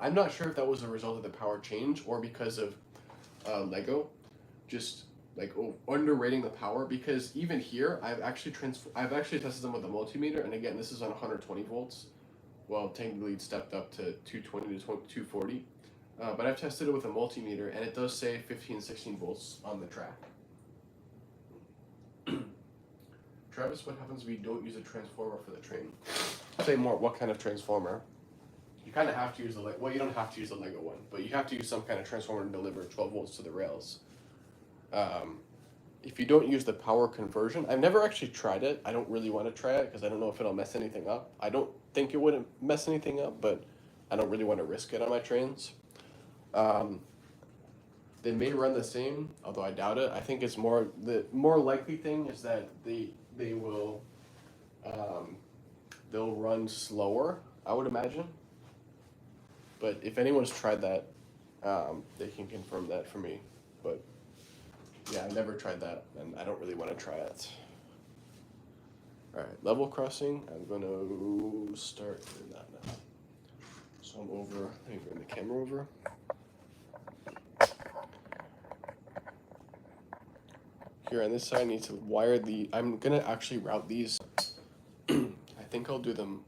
Speaker 1: I'm not sure if that was a result of the power change or because of Lego, just like underrating the power. Because even here, I've actually tested them with a multimeter, and again, this is on 120 volts. Well, technically it stepped up to 220 to 240. But I've tested it with a multimeter, and it does say 15, 16 volts on the track. Travis, what happens if we don't use a transformer for the train? Say more, what kind of transformer? You kind of have to use well, you don't have to use the Lego one, but you have to use some kind of transformer to deliver 12 volts to the rails. If you don't use the power conversion, I've never actually tried it. I don't really want to try it because I don't know if it'll mess anything up. I don't think it wouldn't mess anything up, but I don't really want to risk it on my trains. They may run the same, although I doubt it. I think it's the more likely thing is that they will they'll run slower, I would imagine. But if anyone's tried that, they can confirm that for me. But yeah, I never tried that, and I don't really want to try it. All right, level crossing. I'm going to start doing that now. So I'm over. Let me bring the camera over. Here on this side, I need to wire I'm gonna actually route these. I think I'll do them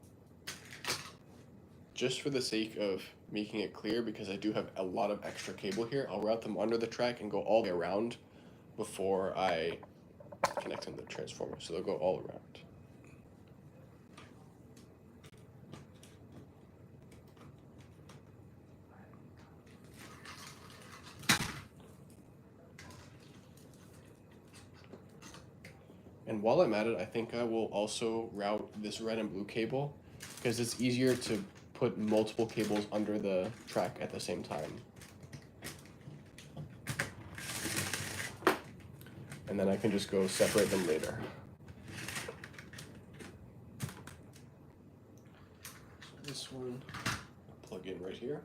Speaker 1: just for the sake of making it clear, because I do have a lot of extra cable here. I'll route them under the track and go all the way around before I connect them to the transformer. So they'll go all around. And while I'm at it, I think I will also route this red and blue cable, because it's easier to put multiple cables under the track at the same time. And then I can just go separate them later. So this one, I'll plug in right here.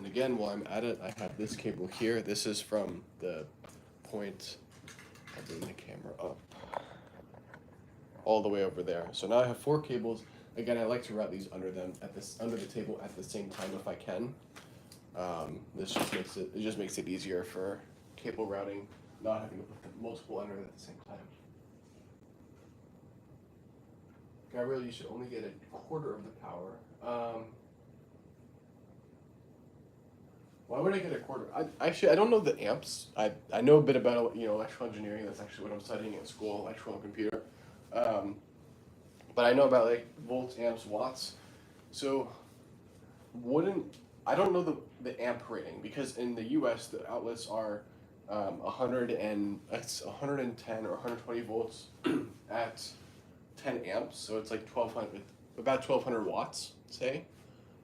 Speaker 1: Again, while I'm at it, I have this cable here. This is from the point. I'll bring the camera up all the way over there. So now I have 4 cables. Again, I like to route these under the table at the same time if I can. This just makes it easier for cable routing, not having to put the multiple under at the same time. Gabriel, you should only get a quarter of the power. Why would I get a quarter? I don't know the amps. I know a bit about electrical engineering. That's actually what I'm studying in school, electrical and computer. But I know about like volts, amps, watts. So I don't know the amp rating, because in the U.S. the outlets are 110 or 120 volts at 10 amps. So it's like about 1200 watts, say.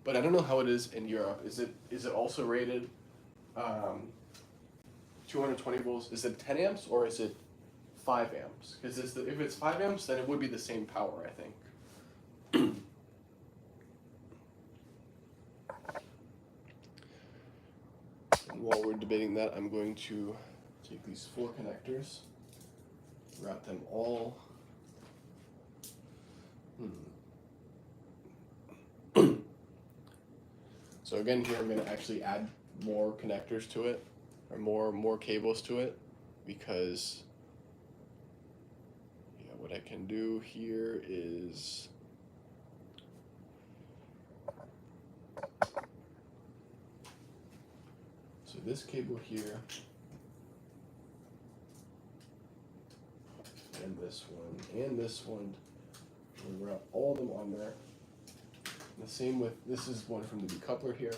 Speaker 1: But I don't know how it is in Europe. Is it also rated 220 volts? Is it 10 amps or is it 5 amps? Because if it's 5 amps, then it would be the same power, I think. And while we're debating that, I'm going to take these 4 connectors, route them all. So again, here I'm going to actually add more connectors to it, or more cables to it, because what I can do here is this cable here, and this one, we wrap all of them on there. The same with, this is one from the decoupler here.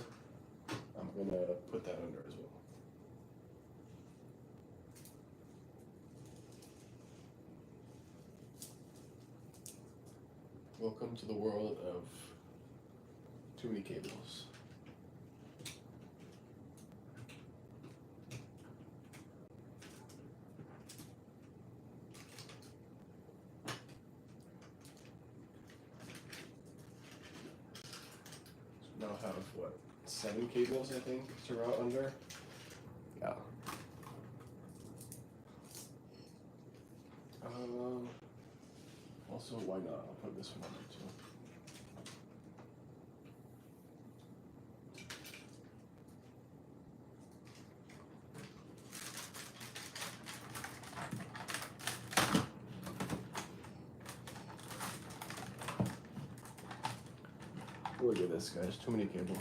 Speaker 1: I'm gonna put that under as well. Welcome to the world of too many cables. So now have what, 7 cables I think to route under? Yeah. Also, why not? I'll put this one under too. Look at this, guys. Too many cables.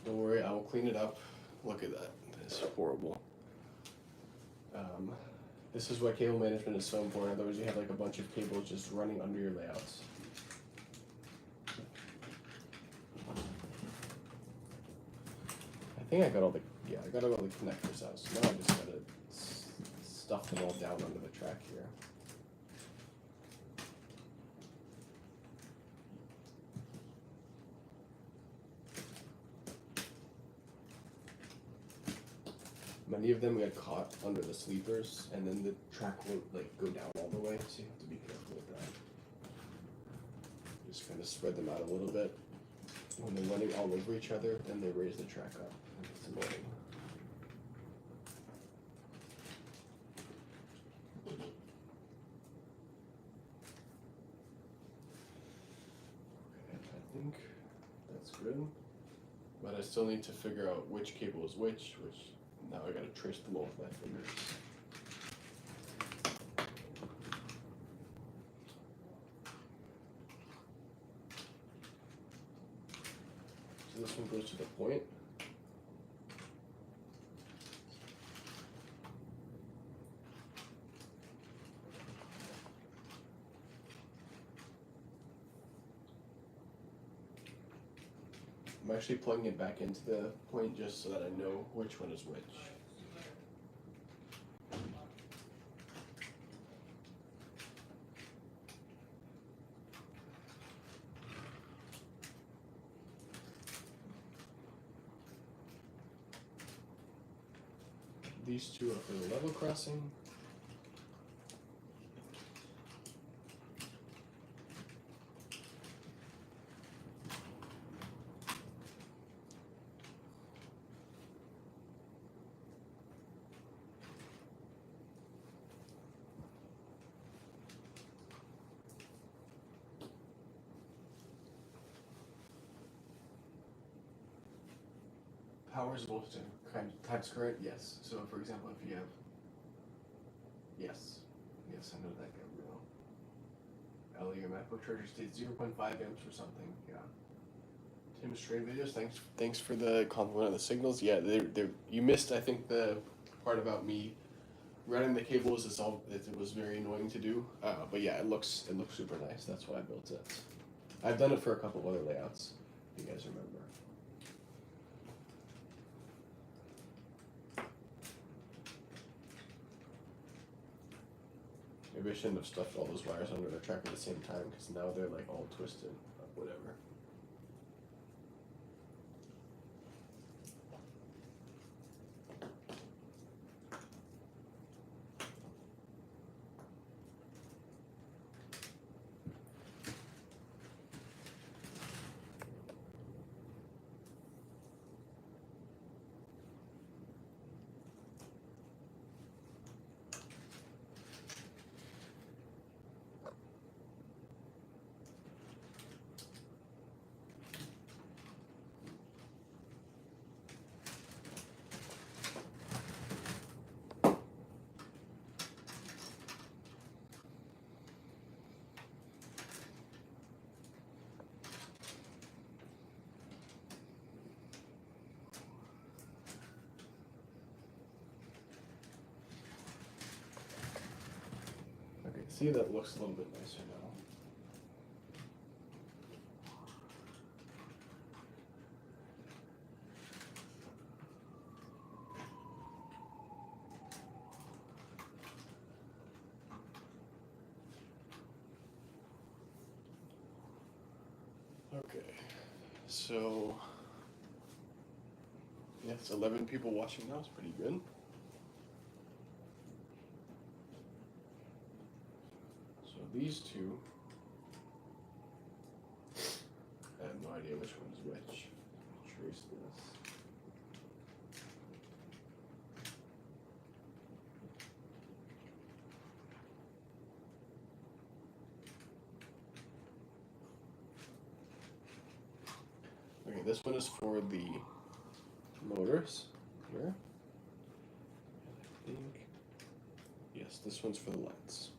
Speaker 1: Don't worry, I will clean it up. Look at that. That's horrible. This is why cable management is so important. Otherwise, you have like a bunch of cables just running under your layouts. I think I got all the connectors out. So now I just gotta stuff them all down under the track here. Many of them get caught under the sleepers, and then the track won't like go down all the way, so you have to be careful with that. Just kind of spread them out a little bit. When they're running all over each other, then they raise the track up. And it's annoying. Okay, I think that's good. But I still need to figure out which cable is which now I gotta trace them all with my fingers. So this one goes to the point. I'm actually plugging it back into the point just so that I know which one is which. These two are for the level crossing. Power is supposed to times current, yes. So for example, if you have, yes, I know that, Gabriel. Ellie, your MacBook charger states 0.5 amps or something. Yeah. Tim's train videos. Thanks for the compliment on the signals. Yeah, they're you missed I think the part about me running the cables. It was very annoying to do. But yeah, it looks super nice. That's why I built it. I've done it for a couple of other layouts. If you guys remember. Maybe I shouldn't have stuffed all those wires under the track at the same time because now they're like all twisted. But whatever. See, that looks a little bit nicer now. Okay, so yeah, it's 11 people watching now. It's pretty good. So these two, I have no idea which one's which. Trace this. Okay, this one is for the motors here. I think, yes, this one's for the lights.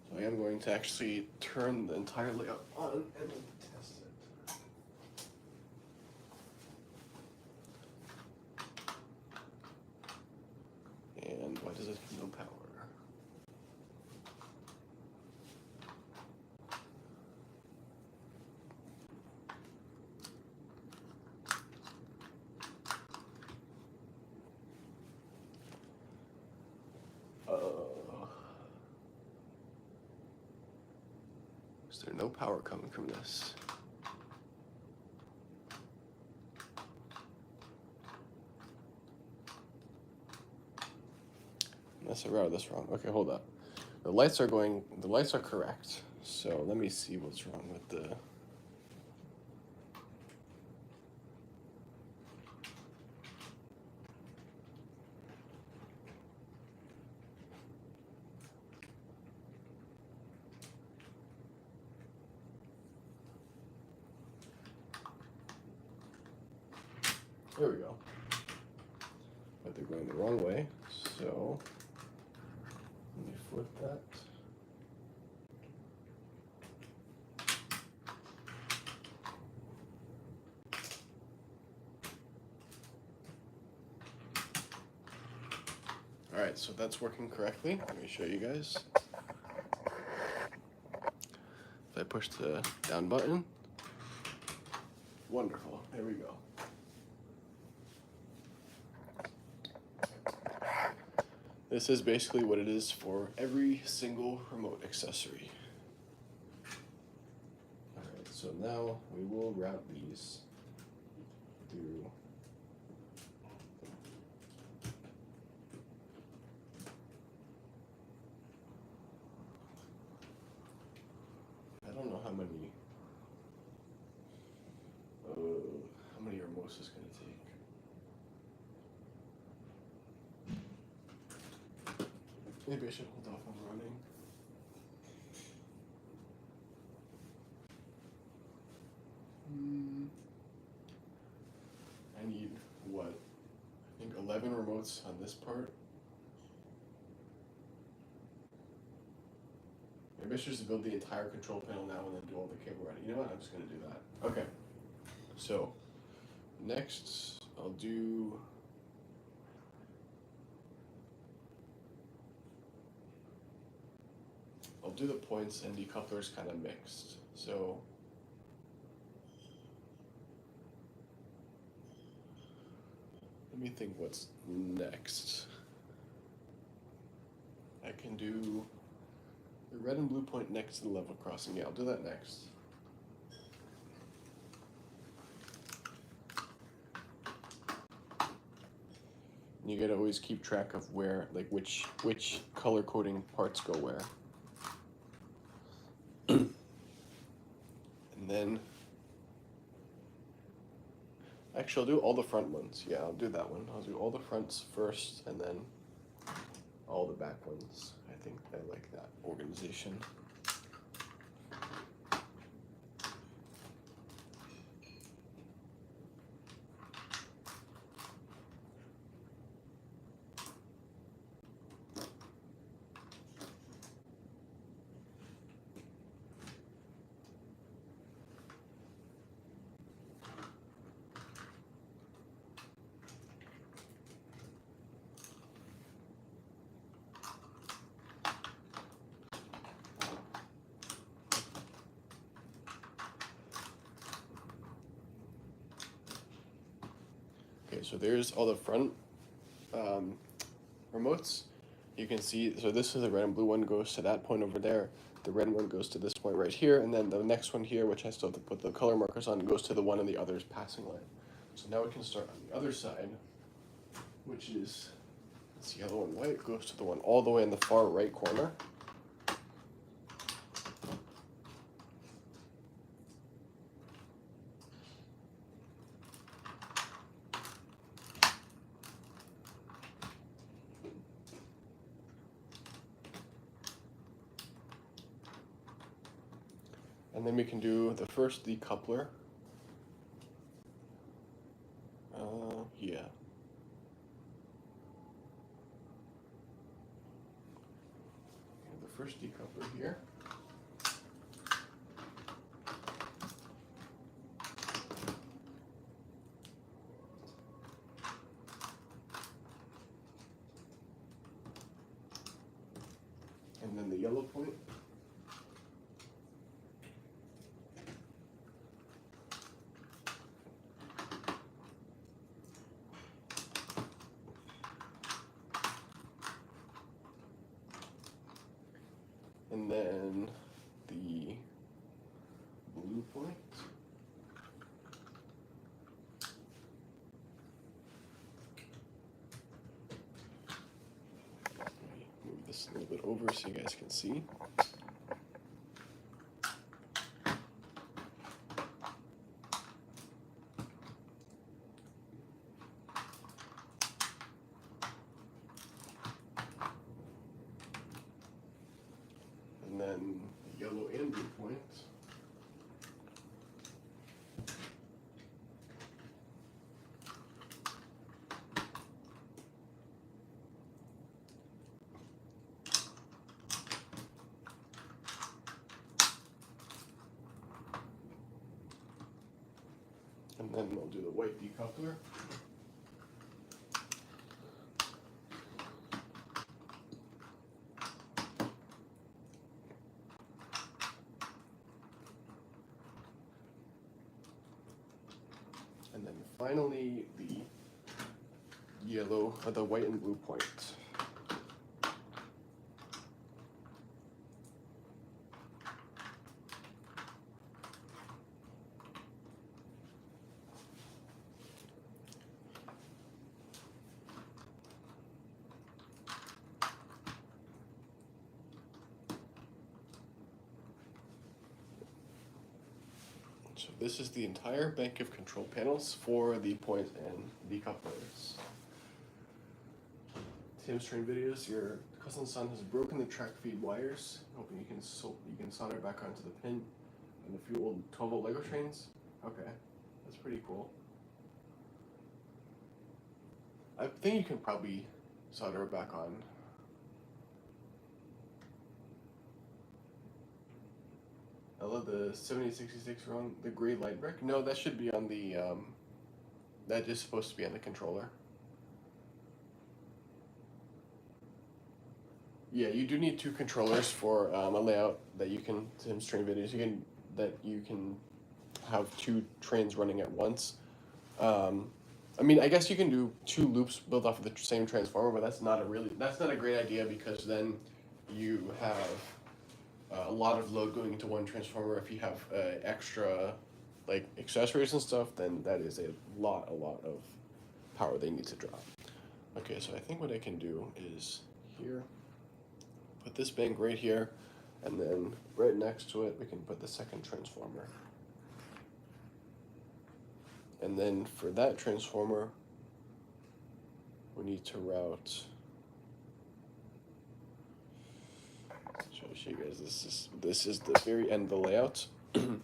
Speaker 1: So I am going to actually turn the entire layout on and then test it. And why does it have no power? Is there no power coming from this? Unless I routed this wrong. Okay, hold up. The lights are correct. So let me see what's wrong with the. There we go. But they're going the wrong way, so let me flip that. All right, so that's working correctly. Let me show you guys. If I push the down button, wonderful, there we go. This is basically what it is for every single remote accessory. All right, so now we will route these through. I don't know how many remotes is going to take. Maybe I should hold off on running. I need, what, I think 11 remotes on this part. Maybe I should just build the entire control panel now and then do all the cable routing. You know what, I'm just going to do that. Okay, so next I'll do the points and decouplers kind of mixed. So let me think what's next. I can do the red and blue point next to the level crossing. Yeah, I'll do that next. You gotta always keep track of where, like which color coding parts go where. And then, actually I'll do all the front ones. Yeah, I'll do that one. I'll do all the fronts first and then all the back ones. I think I like that organization. So there's all the front remotes. You can see, so this is the red and blue one goes to that point over there. The red one goes to this point right here, and then the next one here, which I still have to put the color markers on, goes to the one on the other's passing line. So now we can start on the other side, which is this yellow and white, goes to the one all the way in the far right corner. And then we can do the first decoupler. Yeah. The first decoupler here. And then the yellow point. And then the blue point. Move this a little bit over so you guys can see. And then the yellow and blue point. And then we'll do the white decoupler. And then finally the yellow, or the white and blue point. So this is the entire bank of control panels for the point and decouplers. Tim's Train Videos, your cousin's son has broken the track feed wires. Hoping you can solder it back onto the pin and a few old 12-volt Lego trains. Okay, that's pretty cool. I think you can probably solder it back on. I love the 7066 wrong, the gray light brick. No, that should be on the, that is supposed to be on the controller. Yeah, you do need two controllers for a layout that you can, Tim's Train Videos, you can have two trains running at once. I mean, I guess you can do two loops built off of the same transformer, but that's not a great idea, because then you have a lot of load going into one transformer. If you have extra like accessories and stuff, then that is a lot of power they need to drop. Okay, so I think what I can do is here, put this bank right here, and then right next to it we can put the second transformer. And then for that transformer, we need to route. So I'll show you guys, this is the very end of the layout. And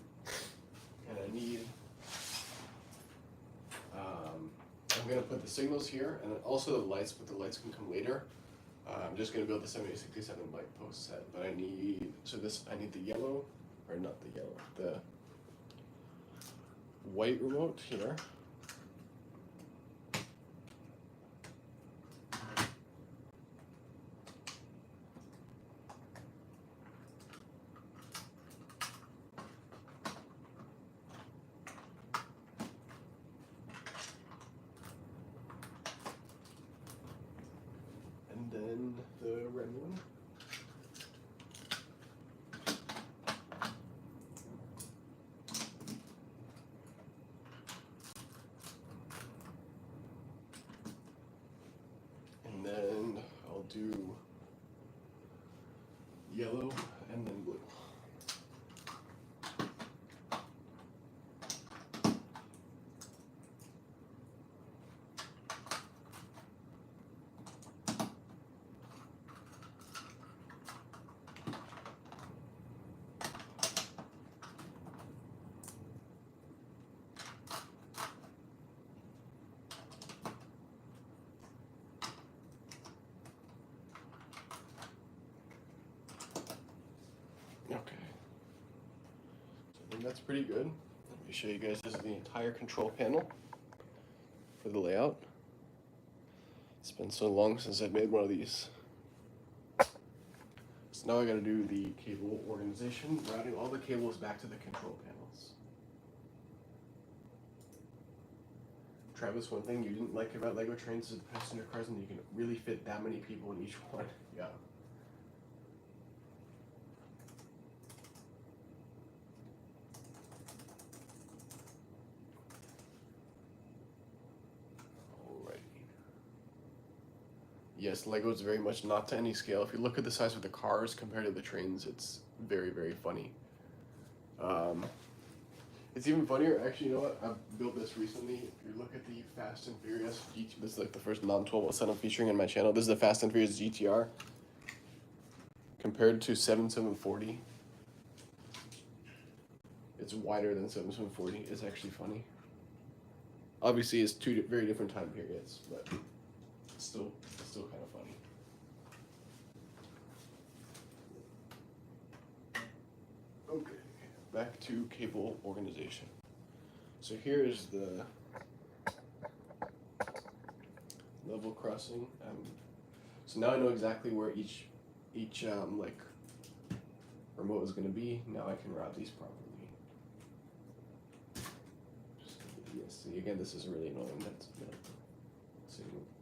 Speaker 1: I need, I'm gonna put the signals here, and then also the lights, but the lights can come later. I'm just gonna build the 7067 light post set, but I need the yellow, or not the yellow, the white remote here. the red one. And then I'll do yellow and then blue. Okay. So I think that's pretty good. Let me show you guys, this is the entire control panel for the layout. It's been so long since I've made one of these. So now I gotta do the cable organization, routing all the cables back to the control panels. Travis, one thing you didn't like about Lego trains is the passenger cars, and you can really fit that many people in each one. Yeah. Yes, Lego is very much not to any scale. If you look at the size of the cars compared to the trains, it's very, very funny. It's even funnier, actually, you know what? I've built this recently. If you look at the Fast and Furious GT, this is like the first non-1207 I'm featuring on my channel. This is the Fast and Furious GTR. Compared to 7740, it's wider than 7740. It's actually funny. Obviously, it's two very different time periods, but it's still kind of funny. Okay, back to cable organization. So here is the level crossing. So now I know exactly where each like remote is going to be. Now I can route these properly. Yes, see, again, this is really annoying. That's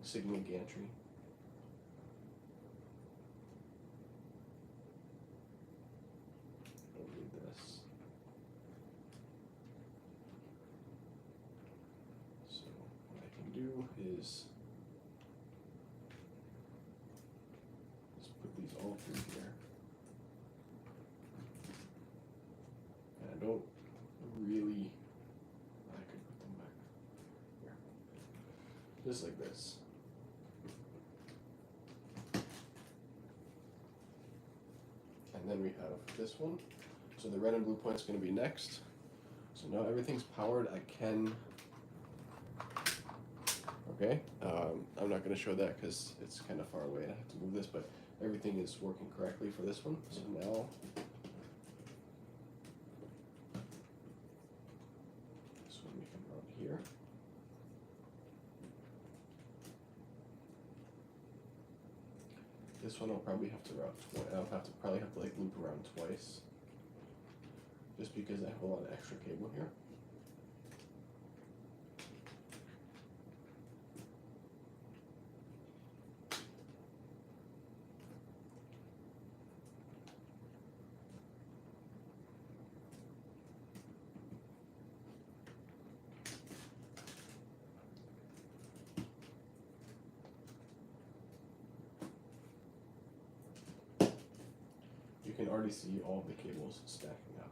Speaker 1: Sigma gantry. Don't need this. So what I can do is just put these all through here. And I don't really, I could put them back here. Just like this. And then we have this one. So the red and blue point is going to be next. So now everything's powered. I can, okay, I'm not going to show that because it's kind of far away. I have to move this, but everything is working correctly for this one. So now, this one we can route here. This one I'll probably have to route twice. Probably have to like loop around twice, just because I have a lot of extra cable here. You can already see all the cables stacking up.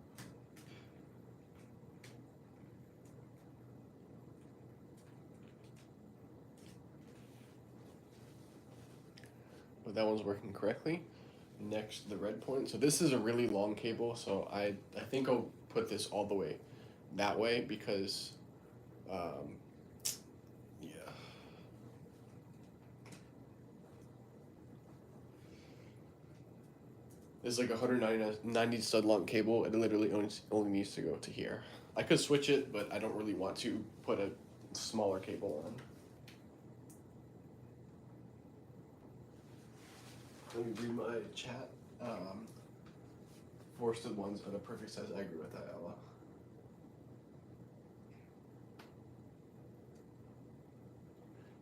Speaker 1: But that one's working correctly. Next, the red point. So this is a really long cable, so I think I'll put this all the way that way because, yeah. It's like a 190 stud long cable. It literally only needs to go to here. I could switch it, but I don't really want to put a smaller cable on. Let me read my chat. Forested ones are the perfect size. I agree with that, Ella.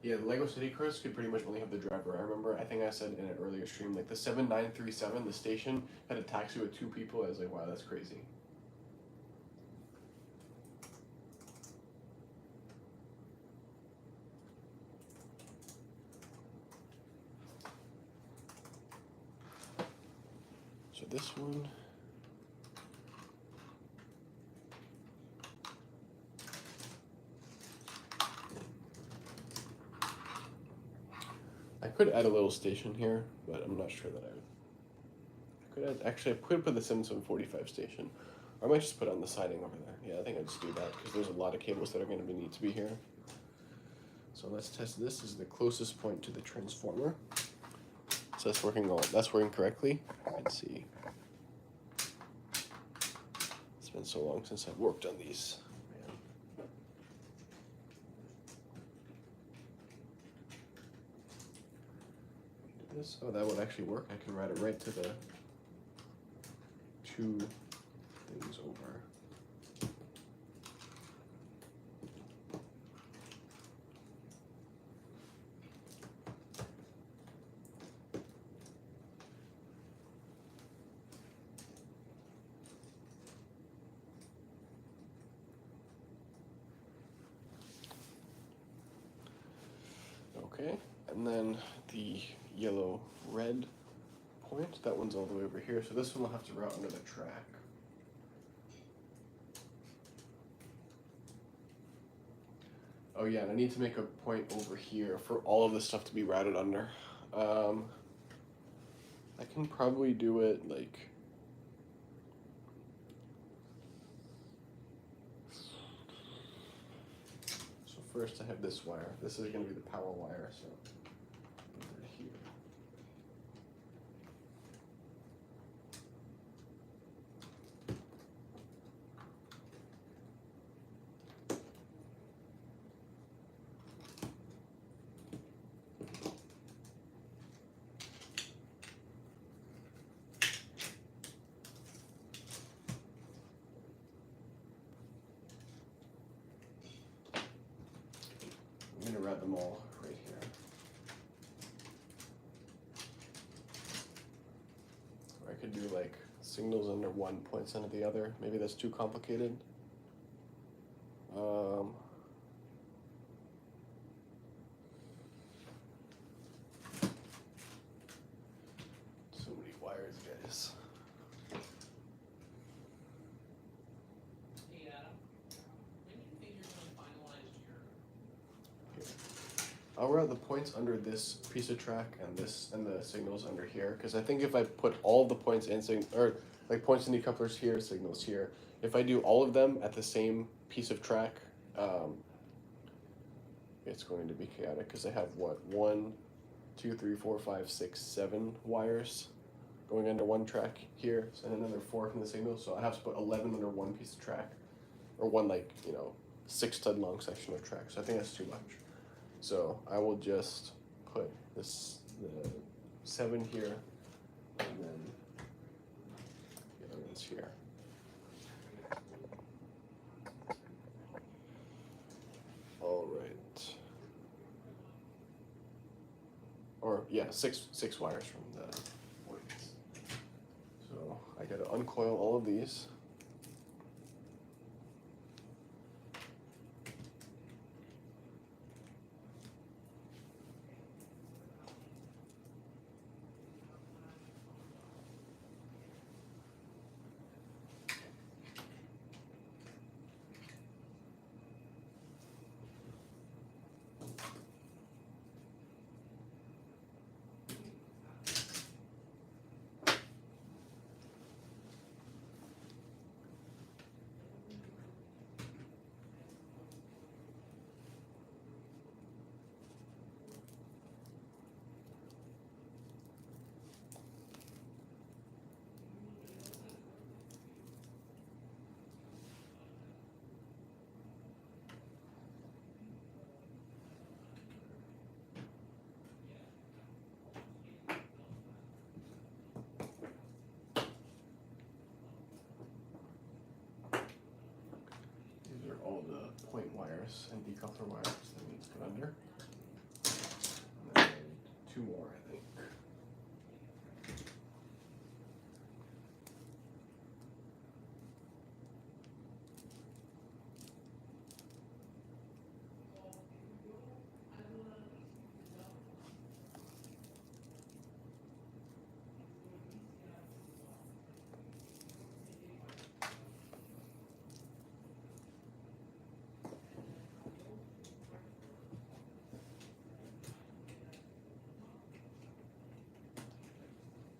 Speaker 1: Yeah, the Lego City Cars could pretty much only have the driver. I remember, I think I said in an earlier stream, like the 7937, the station had a taxi with 2 people. I was like, wow, that's crazy. So this one. I could add a little station here, but I'm not sure that I would. I could add, actually, I could put the 7745 station. Or I might just put it on the siding over there. Yeah, I think I'd just do that because there's a lot of cables that are going to need to be here. So let's test this. This is the closest point to the transformer. So that's working correctly. Let's see. It's been so long since I've worked on these. This. Oh, that would actually work. I can route it right to the 2 things over. Okay, and then the yellow-red point, that one's all the way over here, so this one will have to route under the track. Oh yeah, and I need to make a point over here for all of this stuff to be routed under. I can probably do it like... So first I have this wire. This is going to be the power wire, so over here. I'm going to route them all right here. Or I could do like signals under one, points under the other. Maybe that's too complicated. So many wires, guys.
Speaker 2: Hey Adam, when do you think you're going to finalize your...
Speaker 1: I'll route the points under this piece of track and this and the signals under here, because I think if I put all the points in or like points and decouplers here, signals here, if I do all of them at the same piece of track, it's going to be chaotic because I have what 1, 2, 3, 4, 5, 6, 7 wires going under one track here, and another 4 from the signal. So I have to put 11 under one piece of track, or one 6-ton long section of track. So I think that's too much. So I will just put the 7 here, and then the other ones here. All right. Or yeah, six wires from the points. So I gotta uncoil all of these. These are all the point wires and decoupler wires that need to go under. 2 more, I think.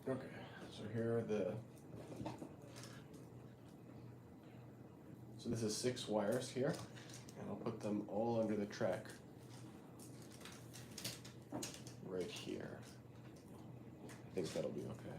Speaker 1: Okay, so here are the. So this is 6 wires here, and I'll put them all under the track right here. I think that'll be okay.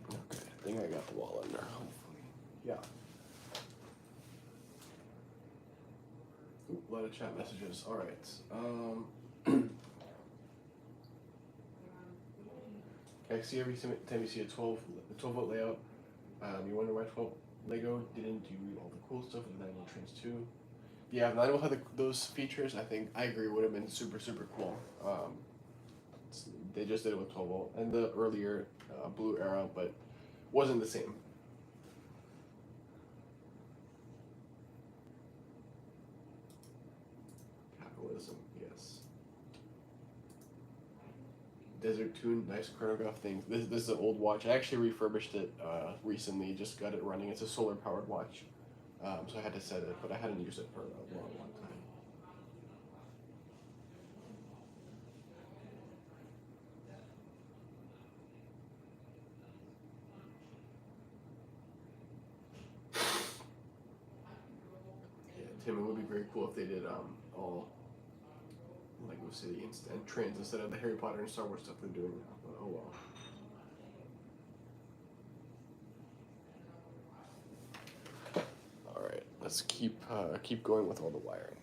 Speaker 1: Okay, I think I got the wall under, hopefully. Yeah. Ooh, a lot of chat messages. All right. I see every time you see a 12 volt layout, you wonder why 12 Lego didn't do all the cool stuff with the 9 volt trains too. Yeah, if 9 volt had those features, I think I agree would have been super cool. They just did it with 12 volt and the earlier Blue Era, but wasn't the same. Capitalism, yes. Desert Tune, nice chronograph thing. This is an old watch. I actually refurbished it recently. Just got it running. It's a solar powered watch, so I had to set it, but I hadn't used it for a long time. Yeah, Tim, it would be very cool if they did all Lego City and trains instead of the Harry Potter and Star Wars stuff they're doing now. But oh well. All right, let's keep going with all the wiring.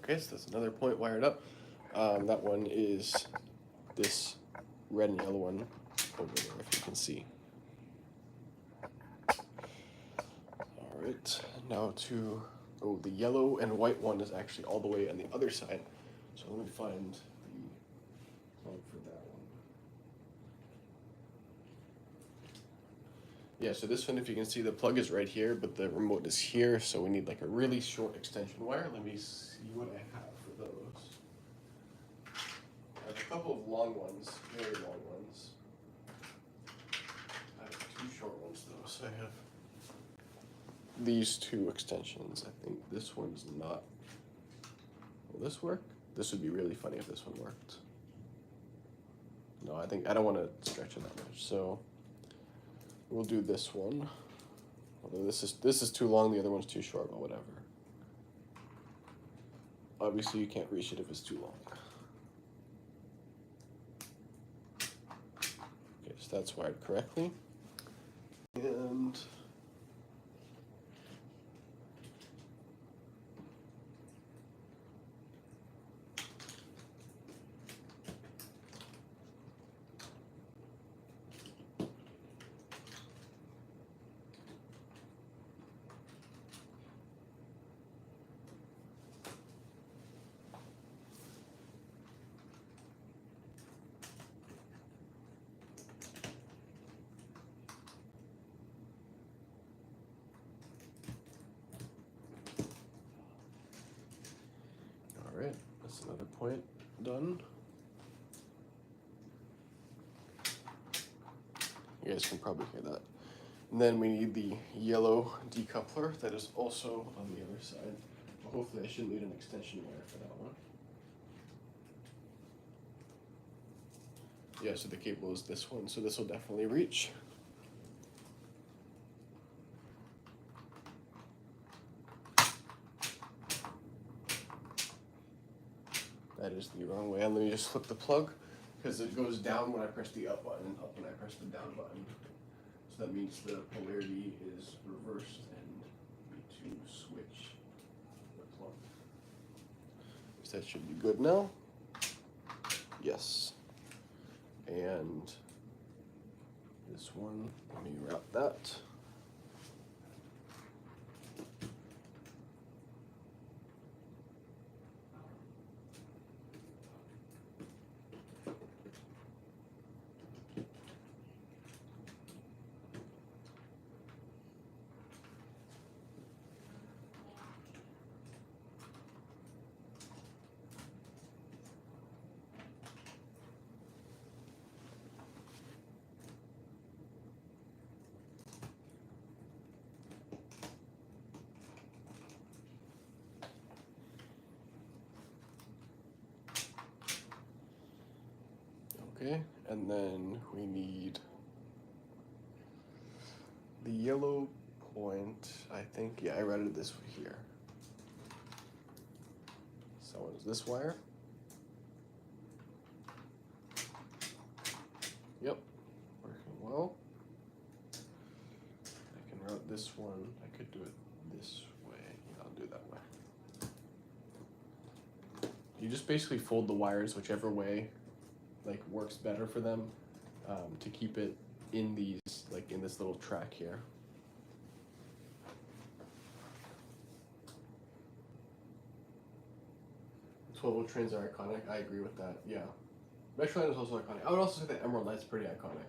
Speaker 1: Okay, so that's another point wired up. That one is this red and yellow one over there, if you can see. All right, now to, oh, the yellow and white one is actually all the way on the other side. So let me find the plug for that one. Yeah, so this one, if you can see, the plug is right here, but the remote is here, so we need like a really short extension wire. Let me see what I have for those. I have a couple of long ones, very long ones. I have two short ones though, so I have these two extensions. I think this one's not. Will this work? This would be really funny if this one worked. No, I don't want to stretch it that much, so we'll do this one. Although this is too long, the other one's too short, but whatever. Obviously, you can't reach it if it's too long. Okay, so that's wired correctly. And all right, that's another point done. You guys can probably hear that. And then we need the yellow decoupler that is also on the other side. Well, hopefully I shouldn't need an extension wire for that one. Yeah, so the cable is this one, so this will definitely reach. That is the wrong way. And let me just flip the plug, because it goes down when I press the up button and up when I press the down button. So that means the polarity is reversed and we need to switch the plug. So that should be good now. Yes. And this one, let me wrap that. Okay, and then we need the yellow point. I think, yeah, I read it this way here. So is this wire? Yep, working well. I can route this one. I could do it this way. Yeah, I'll do it that way. You just basically fold the wires whichever way like works better for them, to keep it in these, like in this little track here. 12-volt trains are iconic. I agree with that. Yeah, Metroline is also iconic. I would also say that Emerald Light's pretty iconic.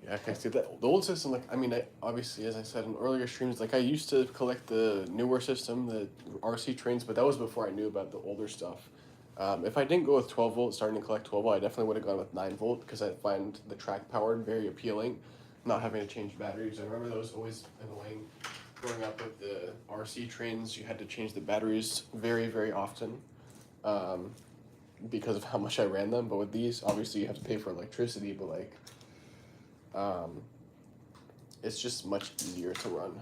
Speaker 1: Yeah, I can see that. The old system, like, I mean, obviously, as I said in earlier streams, like, I used to collect the newer system, the RC trains, but that was before I knew about the older stuff. If I didn't go with 12 volt, starting to collect 12 volt, I definitely would have gone with 9 volt, because I find the track powered very appealing, not having to change batteries. I remember that was always annoying. Growing up with the RC trains, you had to change the batteries very, very often, because of how much I ran them. But with these, obviously, you have to pay for electricity, but like, it's just much easier to run.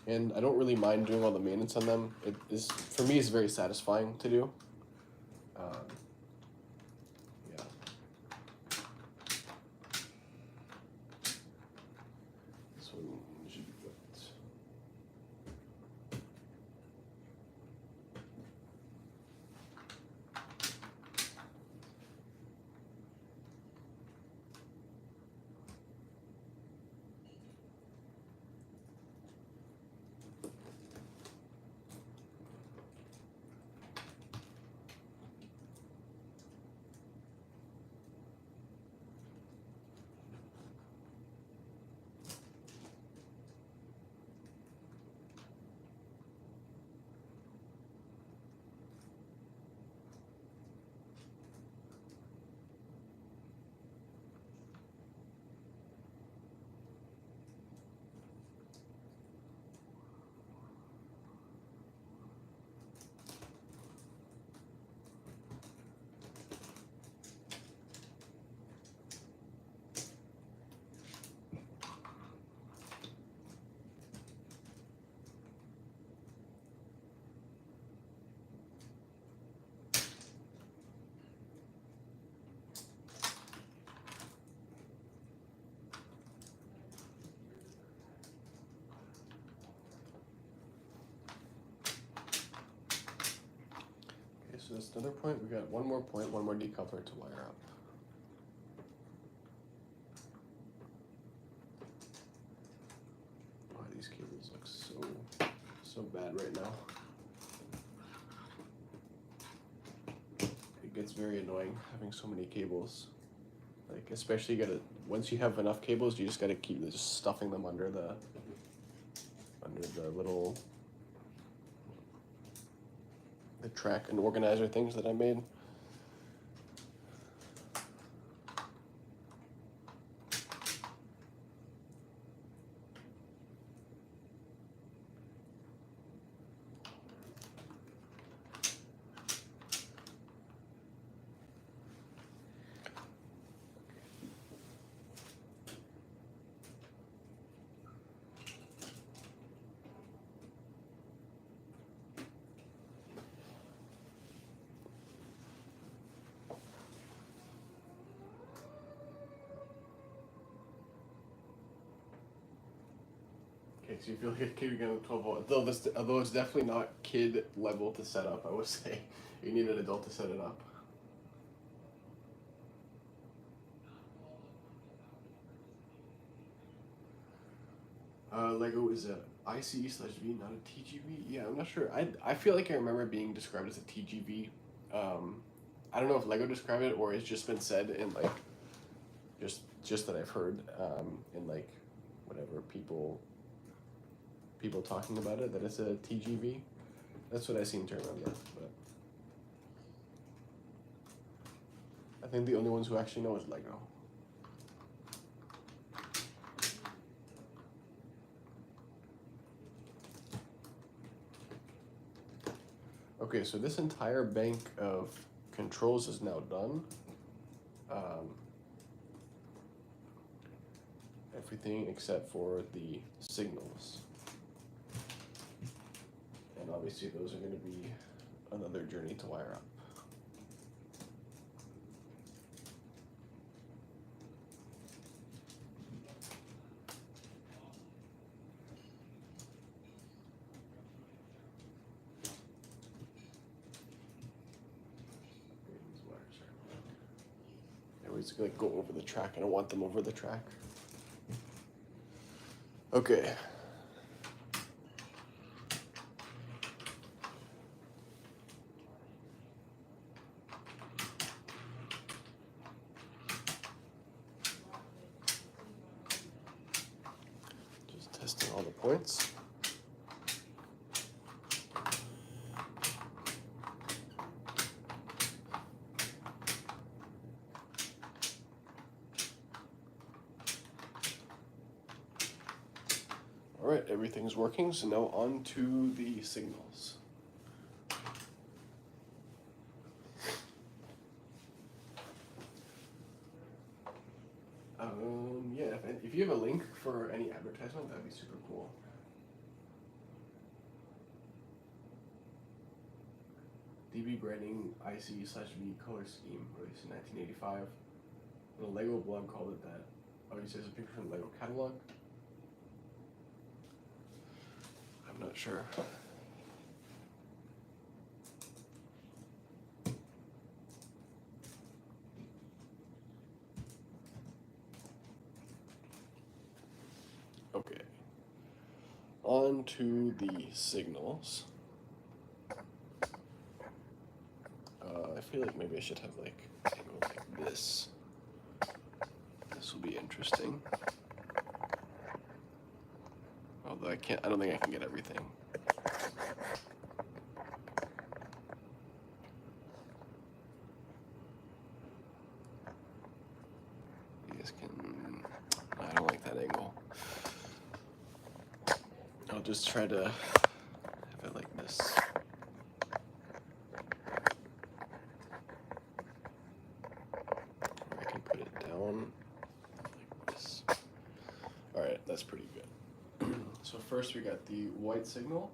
Speaker 1: and I don't really mind doing all the maintenance on them. It is, for me, it's very satisfying to do. Um, yeah. This one should be good. Okay, so that's another point. We got one more point, one more decoupler to wire up. Oh, these cables look so bad right now. It gets very annoying having so many cables. Like, especially once you have enough cables, you just gotta keep just stuffing them under the little the track and organizer things that I made. Okay, so you feel like a kid again with 12 volt. Although it's definitely not kid level to set up, I would say. You need an adult to set it up. Lego is a ICE/V, not a TGV. Yeah, I'm not sure. I feel like I remember it being described as a TGV. I don't know if Lego described it or it's just been said in like just that I've heard in like whatever people talking about it that it's a TGV. That's what I seem to remember. But I think the only ones who actually know is Lego. Okay, so this entire bank of controls is now done. Everything except for the signals. And obviously those are going to be another journey to wire up. These wires are. I always like go over the track. I don't want them over the track. Okay. Just testing all the points. All right, everything's working, so now on to the signals. Yeah, if you have a link for any advertisement, that'd be super cool. DB branding IC/V color scheme released in 1985. And a Lego blog called it that. Oh, he says a picture from the Lego catalog. I'm not sure. Okay. On to the signals. I feel like maybe I should have like angle like this. This will be interesting. Although I don't think I can get everything. You guys can, I don't like that angle. I'll just try to have it like this. Or I can put it down like this. Alright, that's pretty good. So first we got the white signal.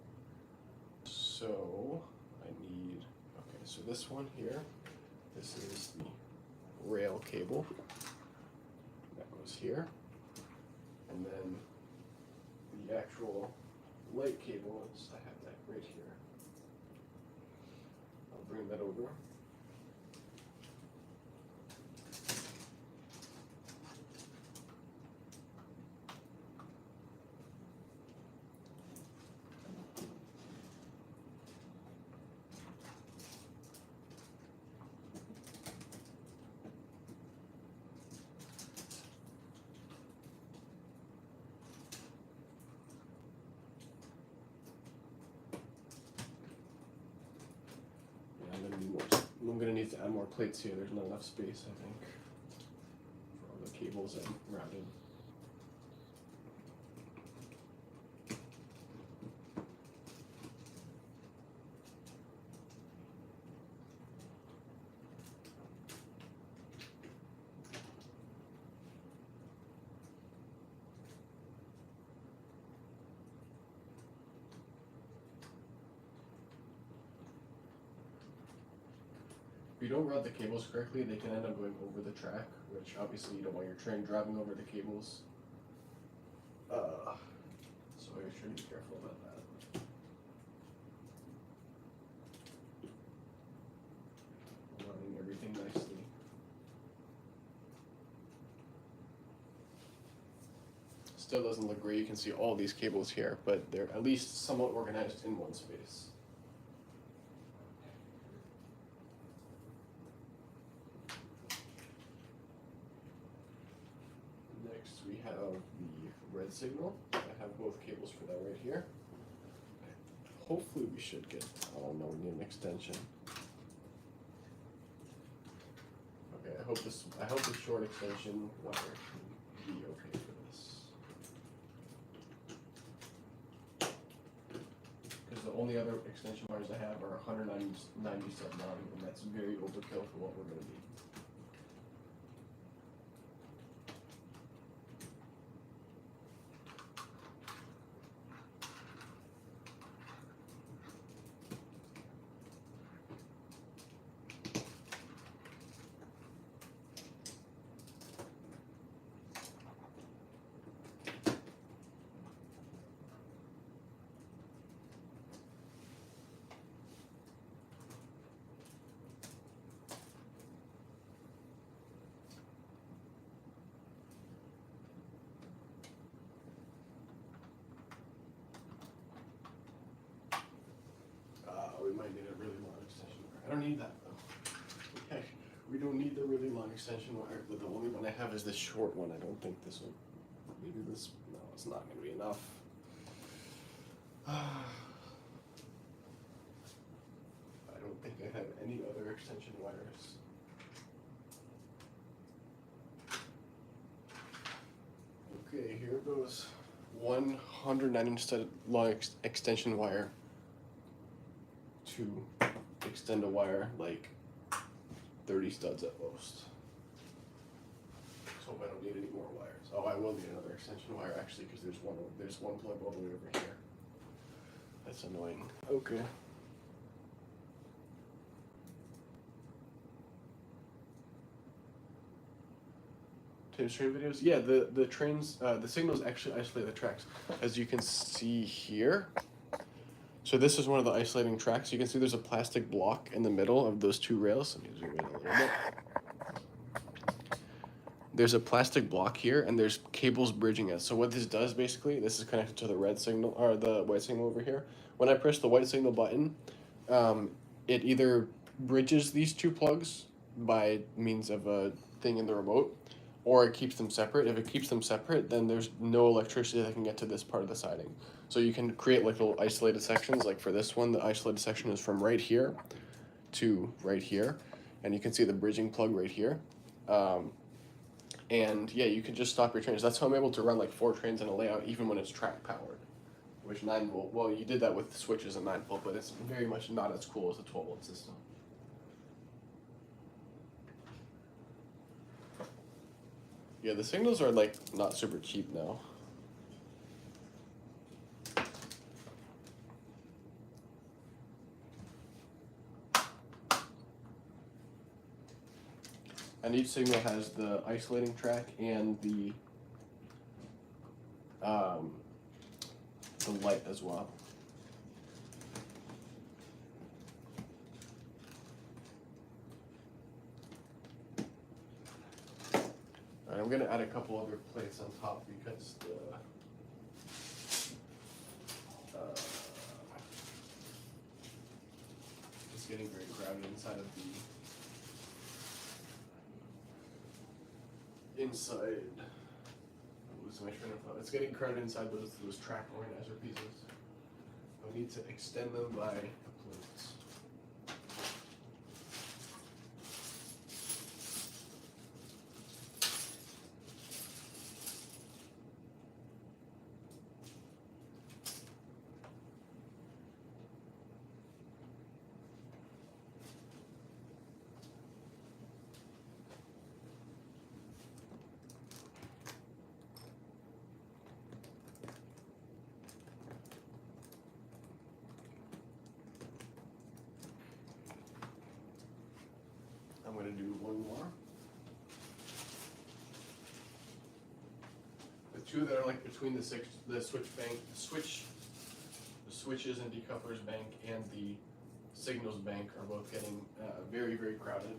Speaker 1: So I need, okay, so this one here, this is the rail cable. That goes here. And then the actual light cable is, I have that right here. I'll bring that over. I'm gonna need to add more plates here. There's not enough space, I think, for all the cables I'm routed. If you don't route the cables correctly, they can end up going over the track, which obviously you don't want your train driving over the cables. So I should be careful about that. Running everything nicely. Still doesn't look great. You can see all these cables here, but they're at least somewhat organized in one space. We have the red signal. I have both cables for that right here. Hopefully we should get, oh no, we need an extension. Okay, I hope the short extension wire can be okay for this. Because the only other extension wires I have are 197 on, and that's very overkill for what we're going to need. We might need a really long extension wire. I don't need that though. Okay, we don't need the really long extension wire, but the only one I have is this short one. I don't think this will, maybe this, no, it's not going to be enough. I don't think I have any other extension wires. Okay, here goes 109-inch long extension wire to extend a wire like 30 studs at most. Let's hope I don't need any more wires. Oh, I will need another extension wire actually, because there's one plug all the way over here. That's annoying. Okay. Tim's train videos. Yeah, the trains, the signals actually isolate the tracks, as you can see here. So this is one of the isolating tracks. You can see there's a plastic block in the middle of those two rails. Let me zoom in a little bit. There's a plastic block here, and there's cables bridging it. So what this does basically, this is connected to the red signal or the white signal over here. When I press the white signal button, it either bridges these two plugs by means of a thing in the remote, or it keeps them separate. If it keeps them separate, then there's no electricity that can get to this part of the siding. So you can create like little isolated sections. Like for this one, the isolated section is from right here to right here, and you can see the bridging plug right here. And yeah, you can just stop your trains. That's how I'm able to run like 4 trains in a layout, even when it's track powered. Which 9 volt, well, you did that with switches and 9 volt, but it's very much not as cool as a 12 volt system. Yeah, the signals are like not super cheap now. And each signal has the isolating track and the light as well. Alright, I'm gonna add a couple other plates on top because it's getting very crowded inside of the inside. I'm losing my train of thought. It's getting crowded inside those track organizer pieces. I need to extend them by plates. I'm going to do one more. The two that are like between the switches and decouplers bank and the signals bank are both getting very, very crowded.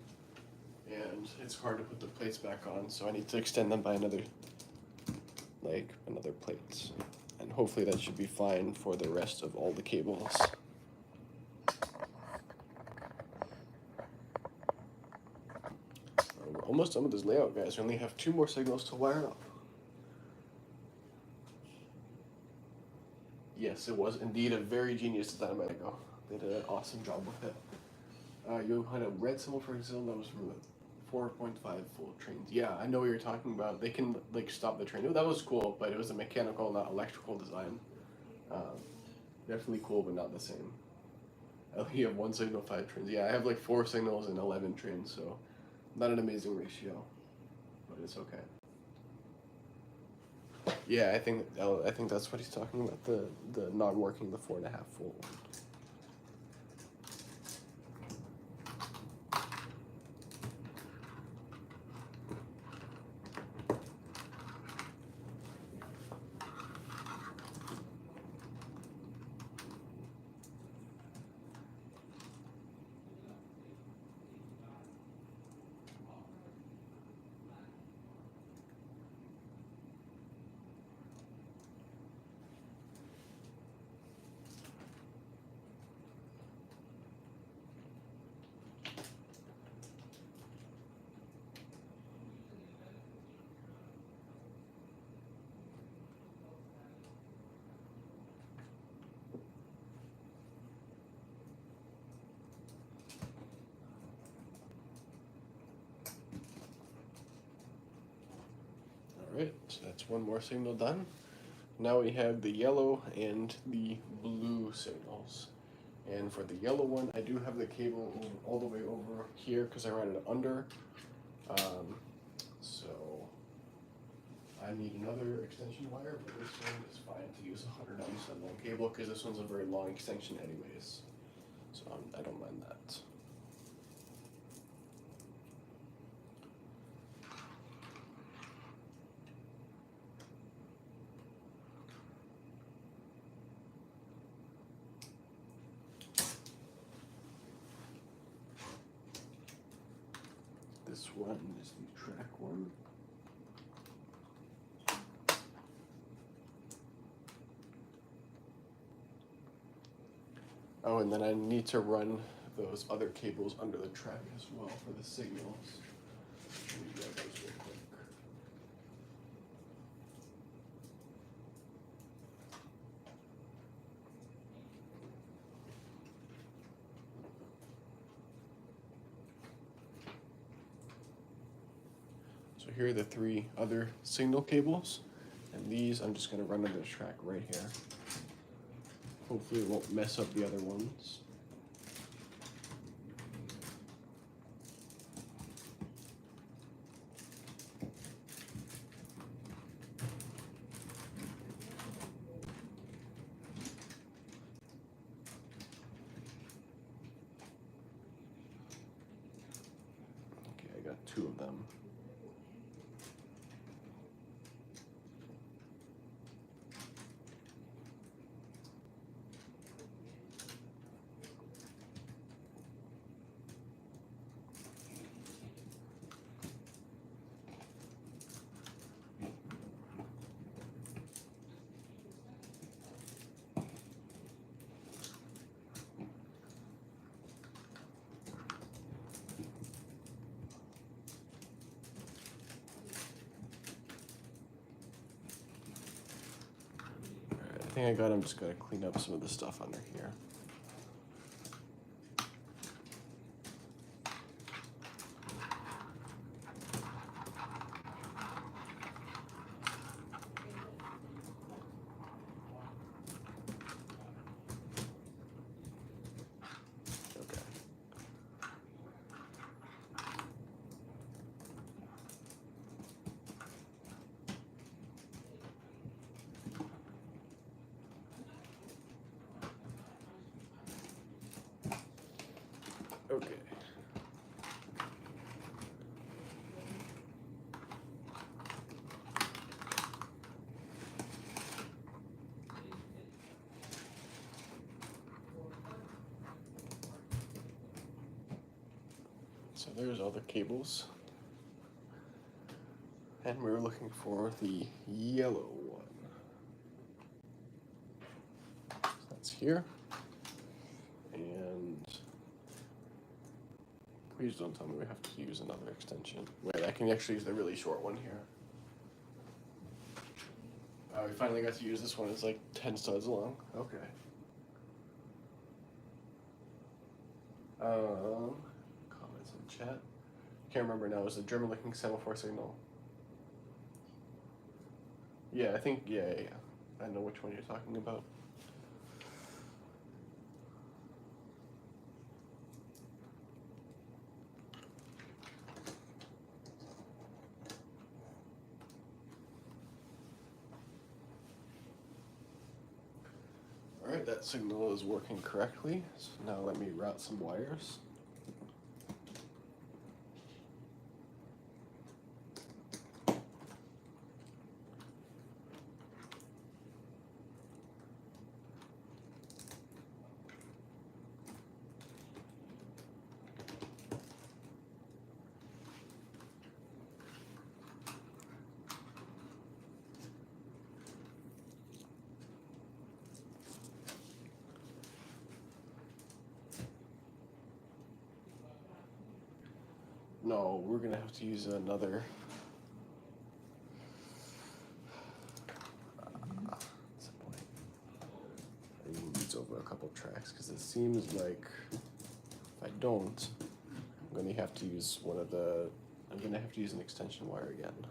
Speaker 1: And it's hard to put the plates back on, so I need to extend them by another plate. And hopefully that should be fine for the rest of all the cables. We're almost done with this layout, guys. We only have 2 more signals to wire up. Yes, it was indeed a very genius design by Lego. They did an awesome job with it. You had a red symbol for example that was from the 4.5 volt trains. Yeah, I know what you're talking about. They can like stop the train. Oh, that was cool, but it was a mechanical, not electrical design. Definitely cool, but not the same. You have 1 signal, 5 trains. Yeah, I have like 4 signals and 11 trains, so not an amazing ratio, but it's okay. Yeah, I think that's what he's talking about. The not working the 4.5 volt. Alright, so that's 1 more signal done. Now we have the yellow and the blue signals. And for the yellow one, I do have the cable all the way over here because I ran it under. So I need another extension wire, but this one is fine to use 197 long cable because this one's a very long extension anyways. So I don't mind that. this one is the track one. Oh, and then I need to run those other cables under the track as well for the signals. Let me grab those real quick. So here are the 3 other signal cables, and these I'm just going to run under the track right here. Hopefully it won't mess up the other ones. Okay, I got 2 of them. I think I got them. Just gotta clean up some of the stuff under here. Okay. Okay. So there's all the cables. And we're looking for the yellow one. So that's here. And please don't tell me we have to use another extension. Wait, I can actually use the really short one here. We finally got to use this one. It's like 10 studs long. Okay. Comments in chat. Can't remember now. It was a German looking semaphore signal. Yeah, I think, yeah. I know which one you're talking about. Alright, that signal is working correctly. So now let me route some wires. No, we're gonna have to use another. What's the point? I can move these over a couple tracks because it seems like if I don't, I'm gonna have to use one of the. I'm gonna have to use an extension wire again,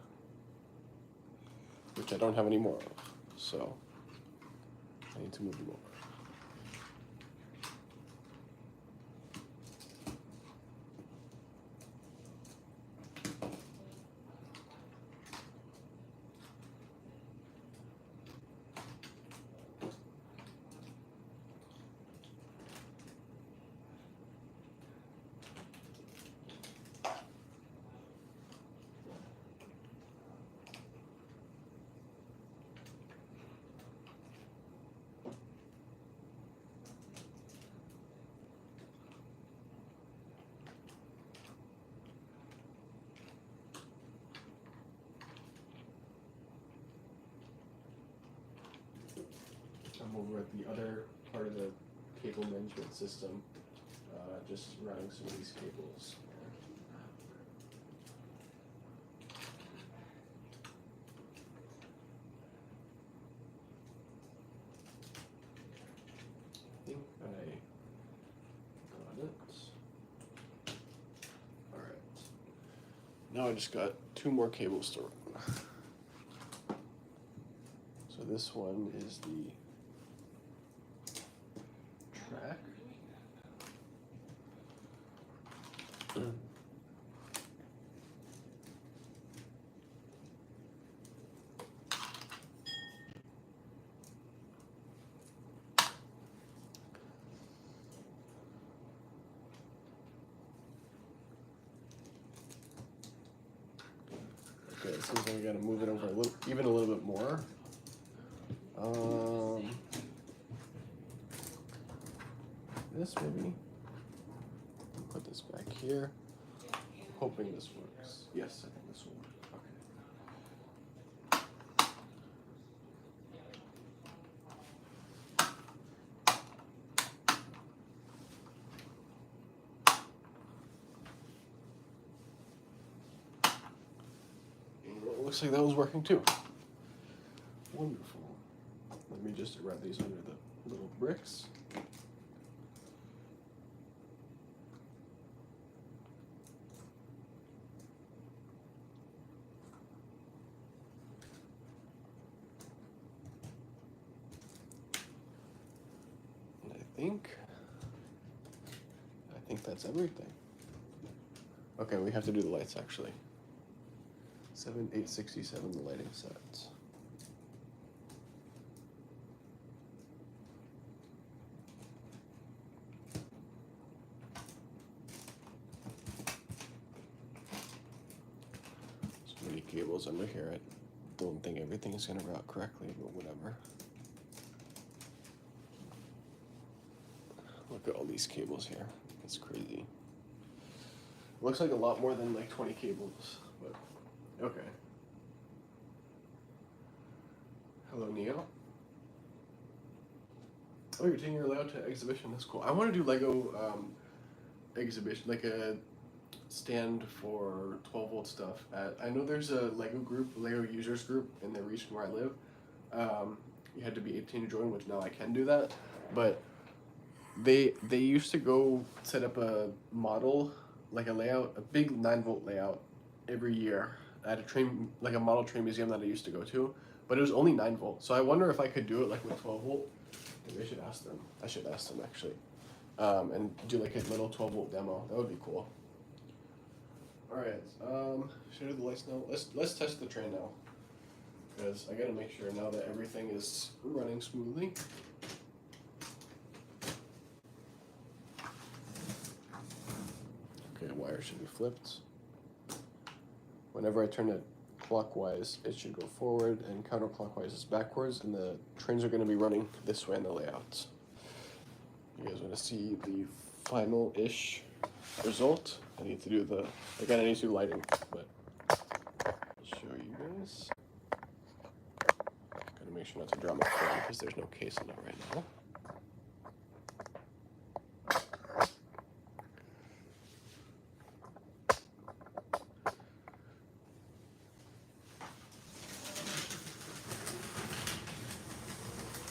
Speaker 1: which I don't have any more of. So I need to move them over. I'm over at the other part of the cable management system, just routing some of these cables. I think I got it. Alright. Now I just got 2 more cables to run. So this one is the track. Okay, it seems like I gotta move it over even a little bit more. This maybe. Put this back here. Hoping this works. Yes, I think this will work. Okay. Well, it looks like that was working too. Wonderful. Let me just wrap these under the little bricks. I think that's everything. Okay, we have to do the lights actually. 7867 the lighting sets. So many cables under here. I don't think everything is gonna route correctly, but whatever. Look at all these cables here. It's crazy. Looks like a lot more than like 20 cables, but okay. Hello, Neo. Oh, you're taking your layout to exhibition. That's cool. I want to do Lego exhibition, like a stand for 12-volt stuff. I know there's a Lego group, Lego users group in the region where I live. You had to be 18 to join, which now I can do that, but they used to go set up a model, like a layout, a big 9-volt layout every year at a train, like a model train museum that I used to go to, but it was only 9-volt. So I wonder if I could do it like with 12-volt. Maybe I should ask them. I should ask them actually, and do like a little 12-volt demo. That would be cool. All right, should I do the lights now? Let's test the train now, because I gotta make sure now that everything is running smoothly. Okay, wire should be flipped. Whenever I turn it clockwise, it should go forward, and counterclockwise is backwards, and the trains are going to be running this way in the layouts. You guys want to see the final-ish result? I need to do I need to do lighting, but I'll show you guys. Gotta make sure not to draw my phone because there's no case on it right now.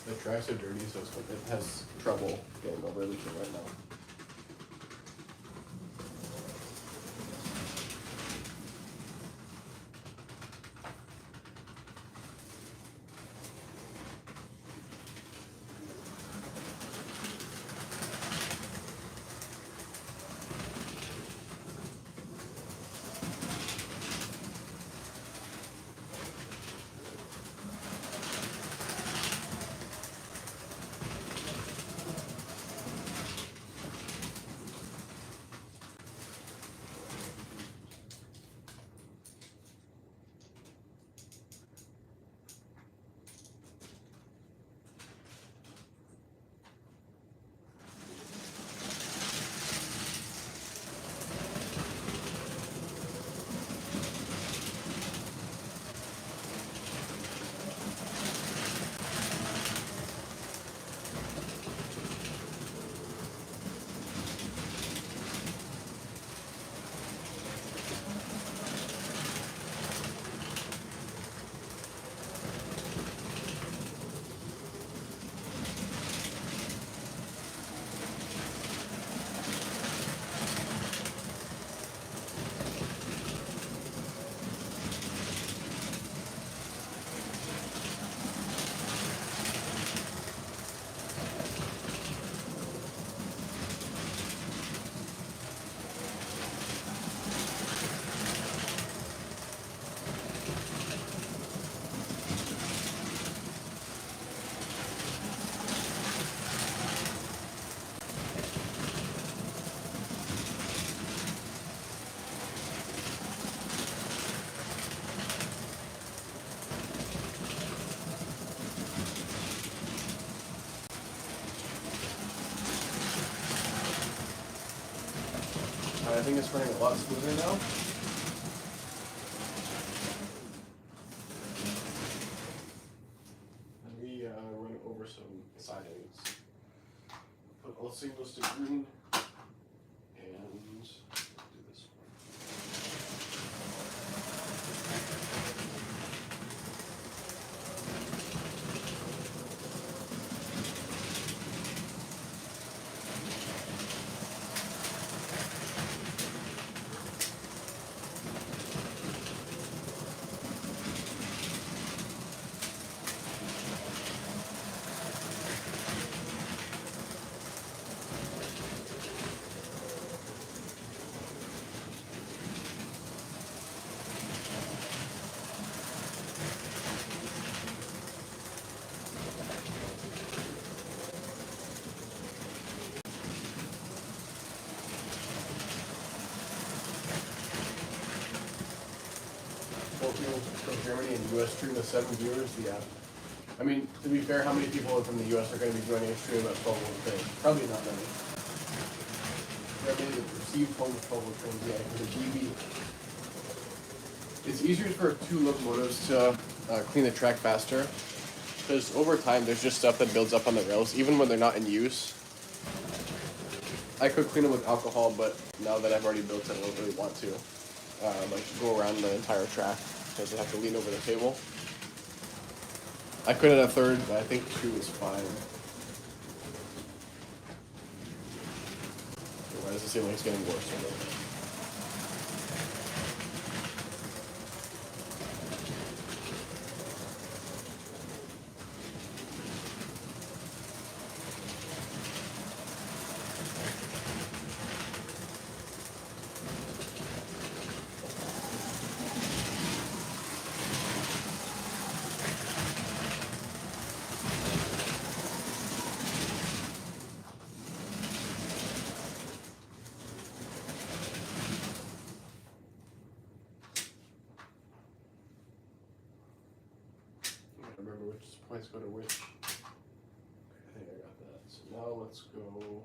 Speaker 1: The track's so dirty, so it has trouble getting over everything right now. I think it's running a lot smoother now. Let me run over some sidings. Put all signals to green and do this one. From Germany and US stream with 7 viewers, yeah. I mean, to be fair, how many people from the US are going to be joining a stream at 12 volt train? Probably not many. There are many that receive 12 volt trains, yeah, because the GB. It's easier for 2 locomotives to clean the track faster, because over time there's just stuff that builds up on the rails, even when they're not in use. I could clean them with alcohol, but now that I've already built it, I don't really want to. Like go around the entire track because I have to lean over the table. I could at a third, but I think 2 is fine. Why does it seem like it's getting worse? Remember which points go to which. I think I got that. So now let's go.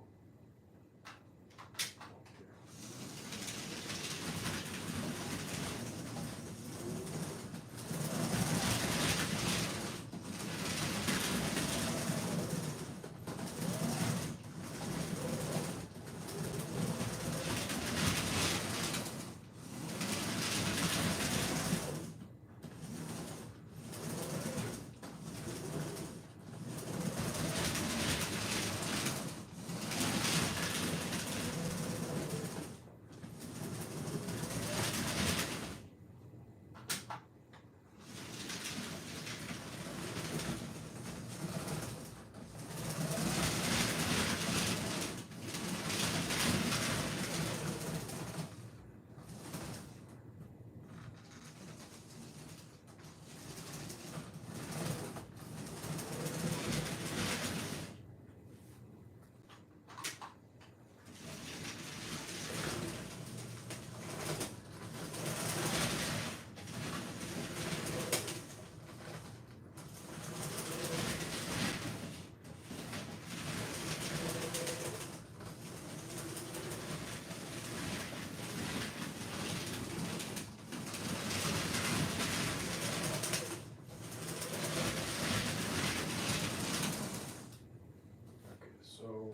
Speaker 1: So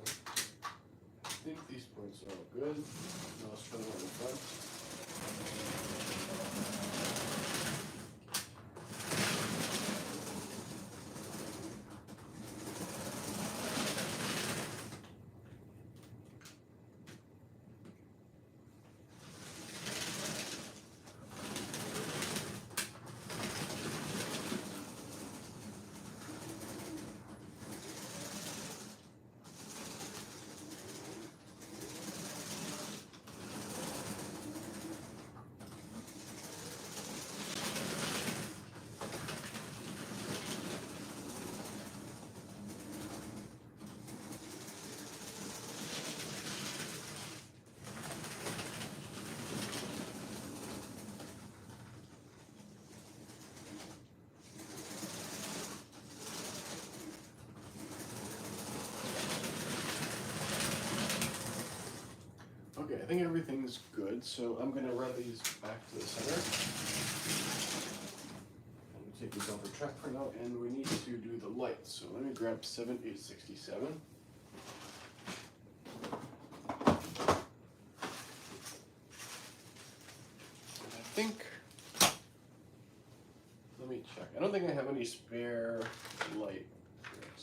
Speaker 1: I think these points are all good. Now let's try them on the front. I think everything's good, so I'm gonna run these back to the center. I'm gonna take these off the track for now, and we need to do the lights. So let me grab 7867. I think, let me check. I don't think I have any spare light.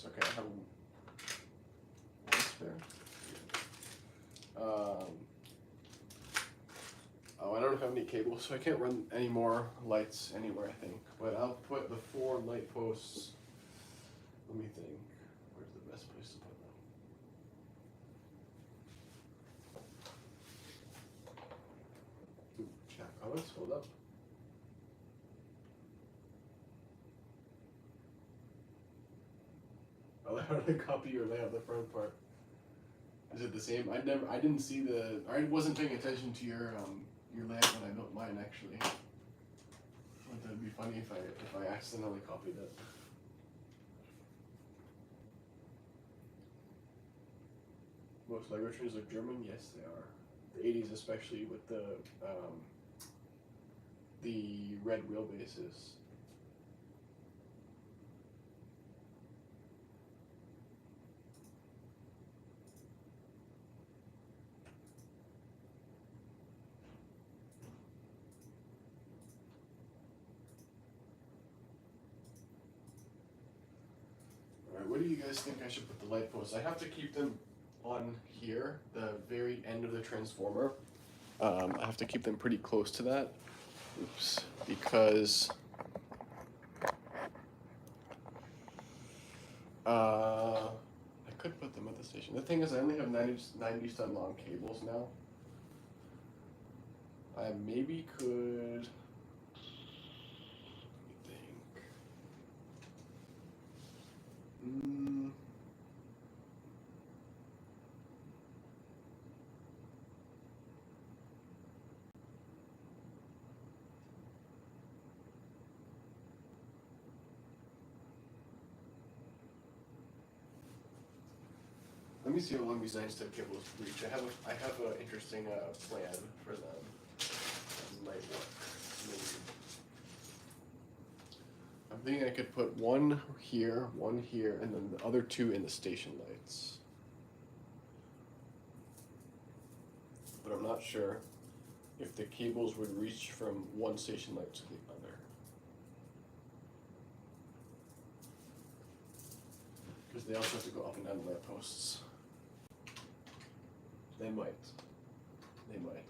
Speaker 1: Okay, I have one spare. Oh, I don't have any cables, so I can't run any more lights anywhere, I think. But I'll put the 4 light posts. Let me think. Where's the best place to put them? Ooh, chat comments, hold up. I'll have to copy your layout, the front part. Is it the same? I didn't see I wasn't paying attention to your layout when I built mine, actually. But that'd be funny if I accidentally copied it. Most Lego trees look German. Yes, they are. The 80s, especially with the red wheelbases. Alright, where do you guys think I should put the light posts? I have to keep them on here, the very end of the transformer. I have to keep them pretty close to that. Oops. Because I could put them at the station. The thing is, I only have 90 stud long cables now. I maybe could. Let me think. Let me see how long these 9 stud cables reach. I have an interesting plan for them. That might work. Maybe. I'm thinking I could put one here, and then the other 2 in the station lights. But I'm not sure if the cables would reach from one station light to the other. Because they also have to go up and down the light posts. They might.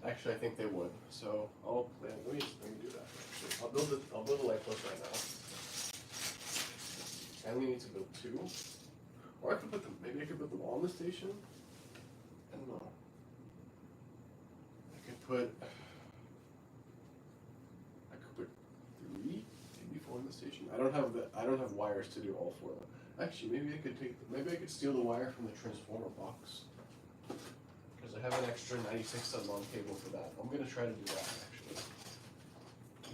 Speaker 1: Actually, I think they would. So I'll plan. Let me do that. Actually, I'll build a light post right now. I only need to build 2, or I could put them. Maybe I could put them all in the station. I don't know. I could put 3, maybe 4 in the station. I don't have wires to do all 4 of them. Actually, maybe I could steal the wire from the transformer box. Because I have an extra 96 stud long cable for that. I'm gonna try to do that actually.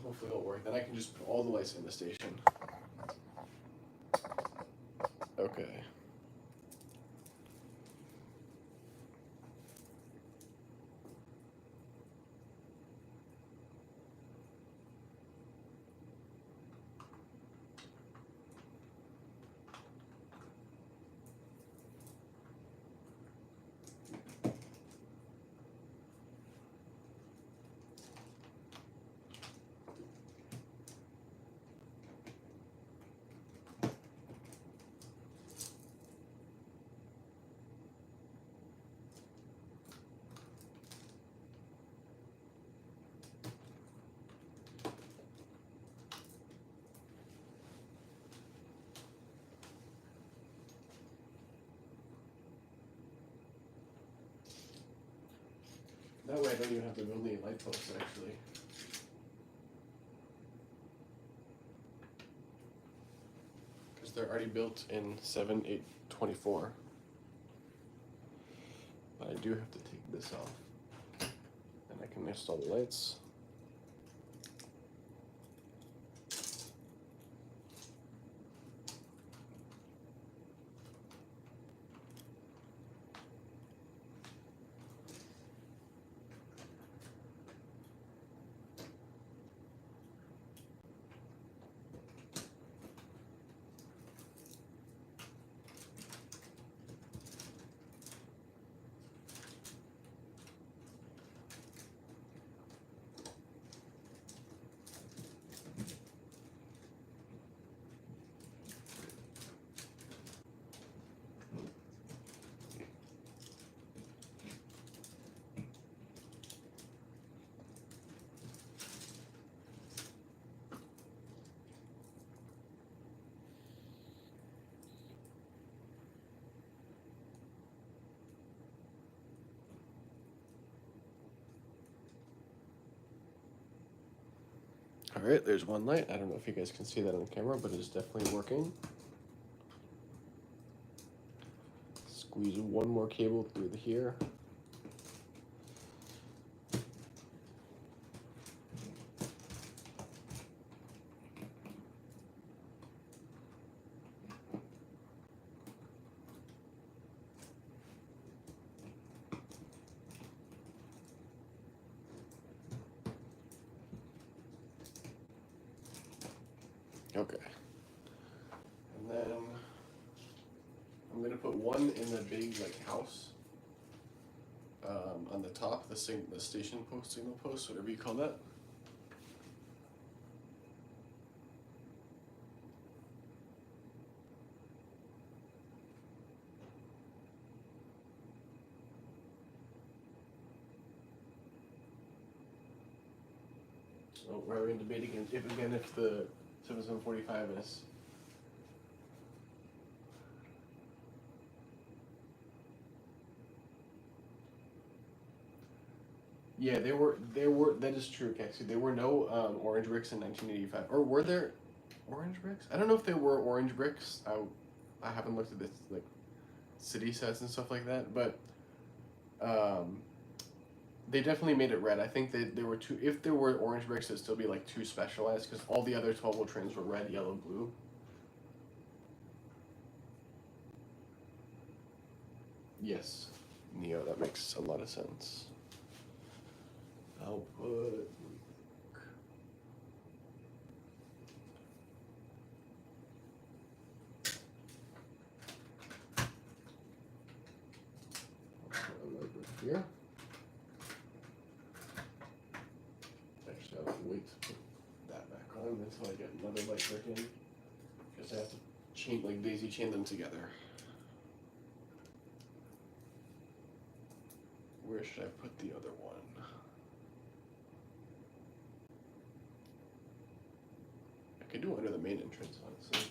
Speaker 1: Hopefully it'll work. Then I can just put all the lights in the station. Okay. That way I don't even have to build any light posts actually. Because they're already built in 7824. But I do have to take this off. And I can install the lights. All right, there's one light. I don't know if you guys can see that on the camera, but it's definitely working. Squeeze one more cable through here. Okay. And then I'm gonna put one in the big like house on the top, the station post, signal post, whatever you call that. So we're in debate if the 7745 is. Yeah, that is true, Kexi. There were no orange bricks in 1985. Or were there orange bricks? I don't know if there were orange bricks. I haven't looked at this like city sets and stuff like that, but they definitely made it red. I think that there were two. If there were orange bricks, it'd still be like two specialized because all the other 12-volt trains were red, yellow, blue. Yes, Neo. That makes a lot of sense. I'll put. Here. Actually, I'll wait to put that back on until I get another light brick in. Because I have to daisy chain them together. Where should I put the other one? I could do it under the main entrance, honestly.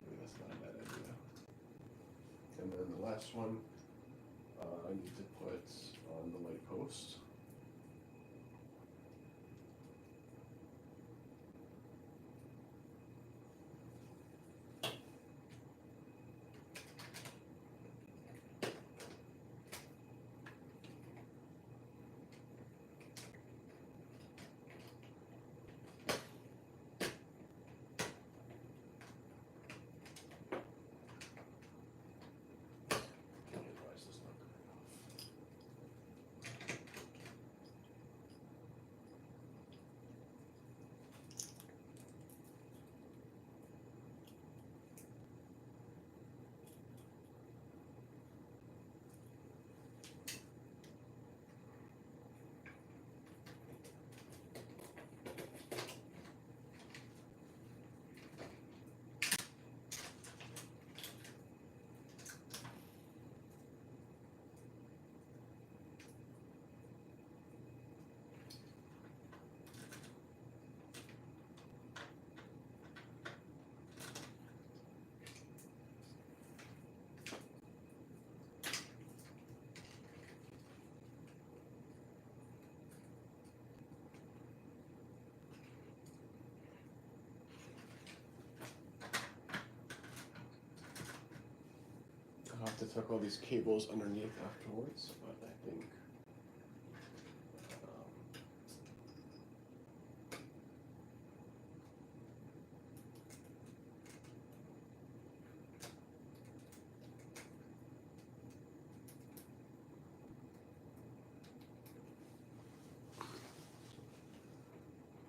Speaker 1: Maybe that's not a bad idea. And then the last one, I need to put on the light post. Why is this not coming off? I'll have to tuck all these cables underneath afterwards, but I think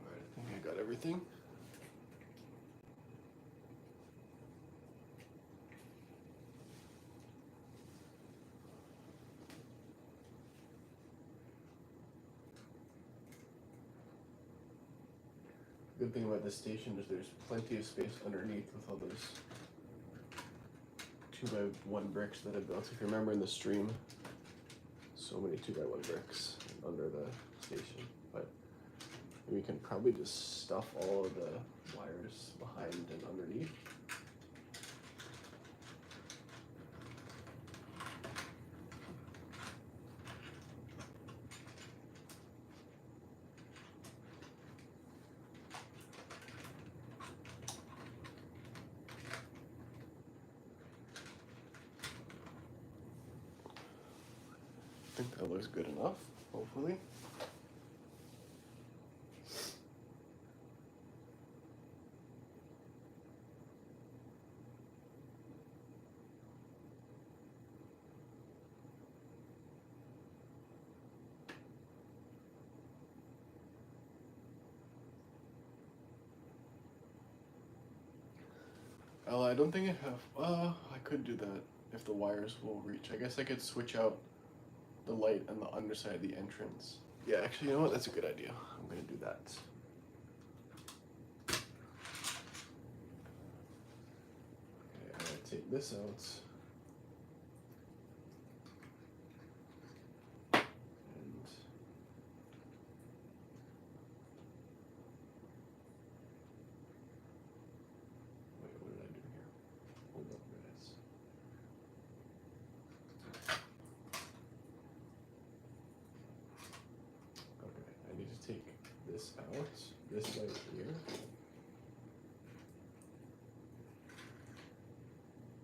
Speaker 1: alright, I think I got everything. Good thing about this station is there's plenty of space underneath with all those 2x1 bricks that I built. If you remember in the stream, so many 2x1 bricks under the station. But we can probably just stuff all of the wires behind and underneath. think that looks good enough, hopefully. I don't think I have. I could do that if the wires will reach. I guess I could switch out the light on the underside of the entrance. Yeah, actually, you know what? That's a good idea. I'm gonna do that. Okay, I'm gonna take this out. And wait, what did I do here? Hold up, guys. Okay, I need to take this out. This light here.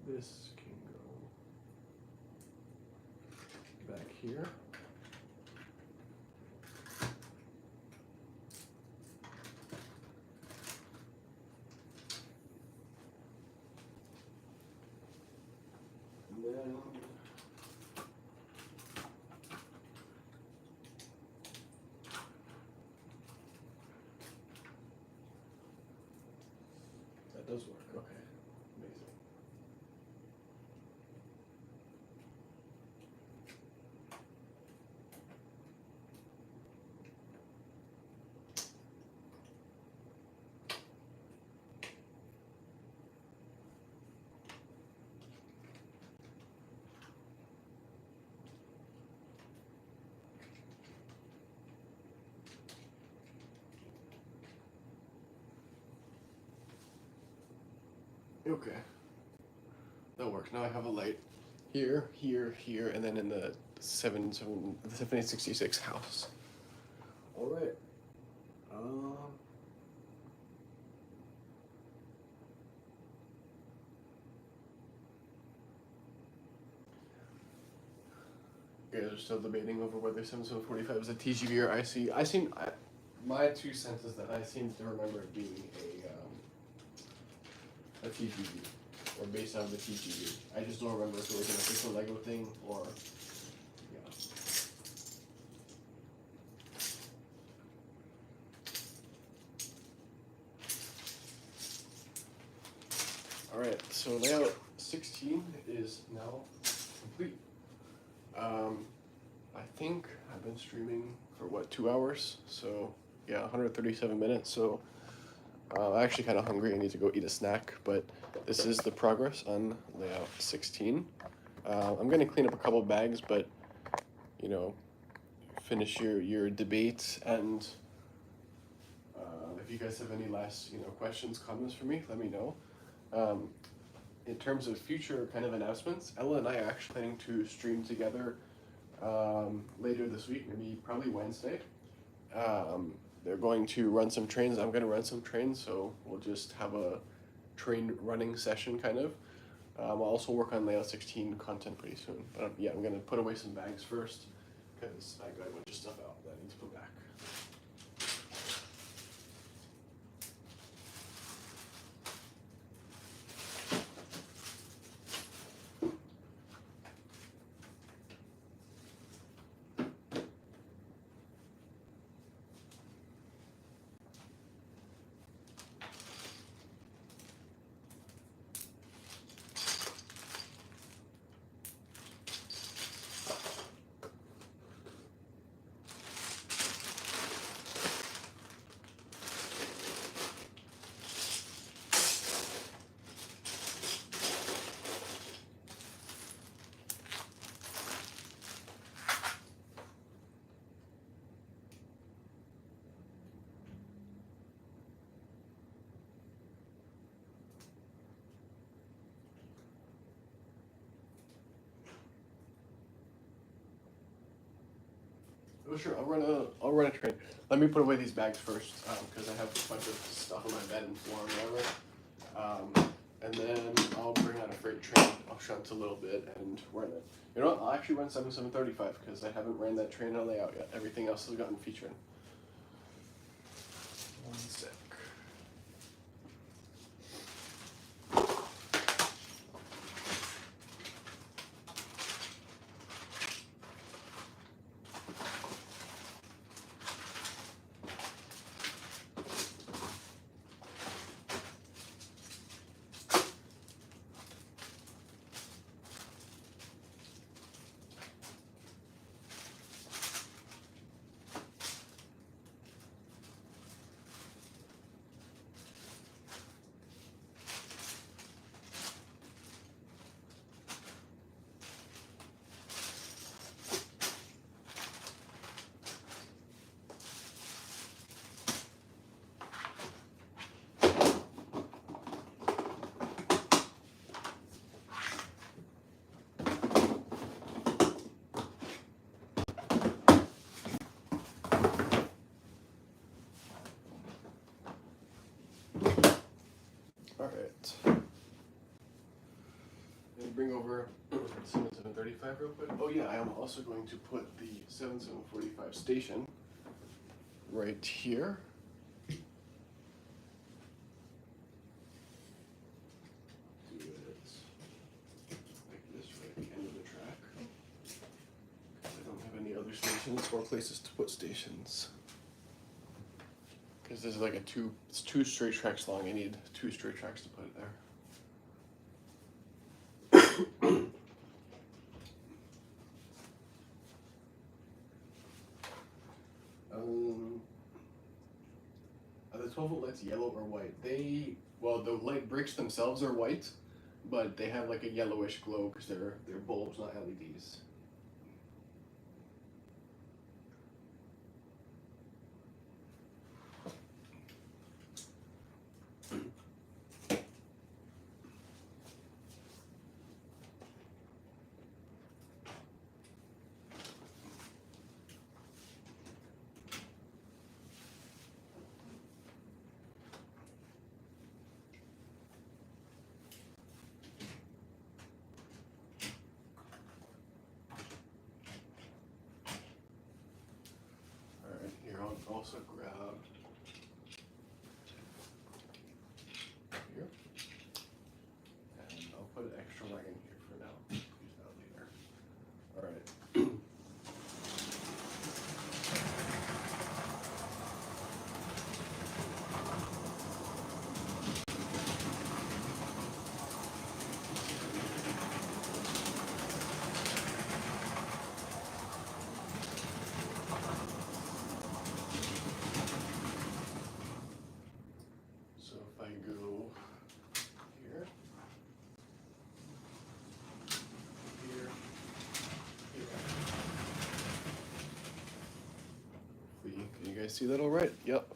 Speaker 1: This can go back here. And then that does work. Okay, amazing. Okay, that works. Now I have a light here, here, here, and then in the 7866 house. All right. You guys are still debating over whether 7745 is a TGV or IC. My 2 cents is that I seem to remember it being a TGV, or based on the TGV. I just don't remember if it was an official LEGO thing or, yeah. Alright, so layout 16 is now complete. I think I've been streaming for what, 2 hours? So yeah, 137 minutes. So I'm actually kind of hungry. I need to go eat a snack, but this is the progress on layout 16. I'm gonna clean up a couple bags, but you know, finish your debate, and if you guys have any last questions, comments for me, let me know. In terms of future kind of announcements, Ella and I are actually planning to stream together later this week, maybe probably Wednesday. They're going to run some trains. I'm going to run some trains, so we'll just have a train running session kind of. I'll also work on layout 16 content pretty soon. But yeah, I'm going to put away some bags first because I got a bunch of stuff out that I need to put back. Oh sure, I'll run a train. Let me put away these bags first, because I have a bunch of stuff on my bed and floor and whatever. and then I'll bring out a freight train. I'll shunt a little bit and run it. You know what? I'll actually run 7735 because I haven't ran that train on layout yet. Everything else has gotten featured. One sec. Alright. Bring over 7735 real quick. Oh yeah, I am also going to put the 7745 station right here. Do it like this right at the end of the track. I don't have any other stations or places to put stations. Because this is like it's two straight tracks long. I need 2 straight tracks to put it there. Are the 12-volt lights yellow or white? Well, the light bricks themselves are white, but they have like a yellowish glow because they're bulbs, not LEDs. I'll also grab here, and I'll put an extra wagon here for now. Use that later. All right. So if I go here, here, here. Hopefully, can you guys see that all right? Yep.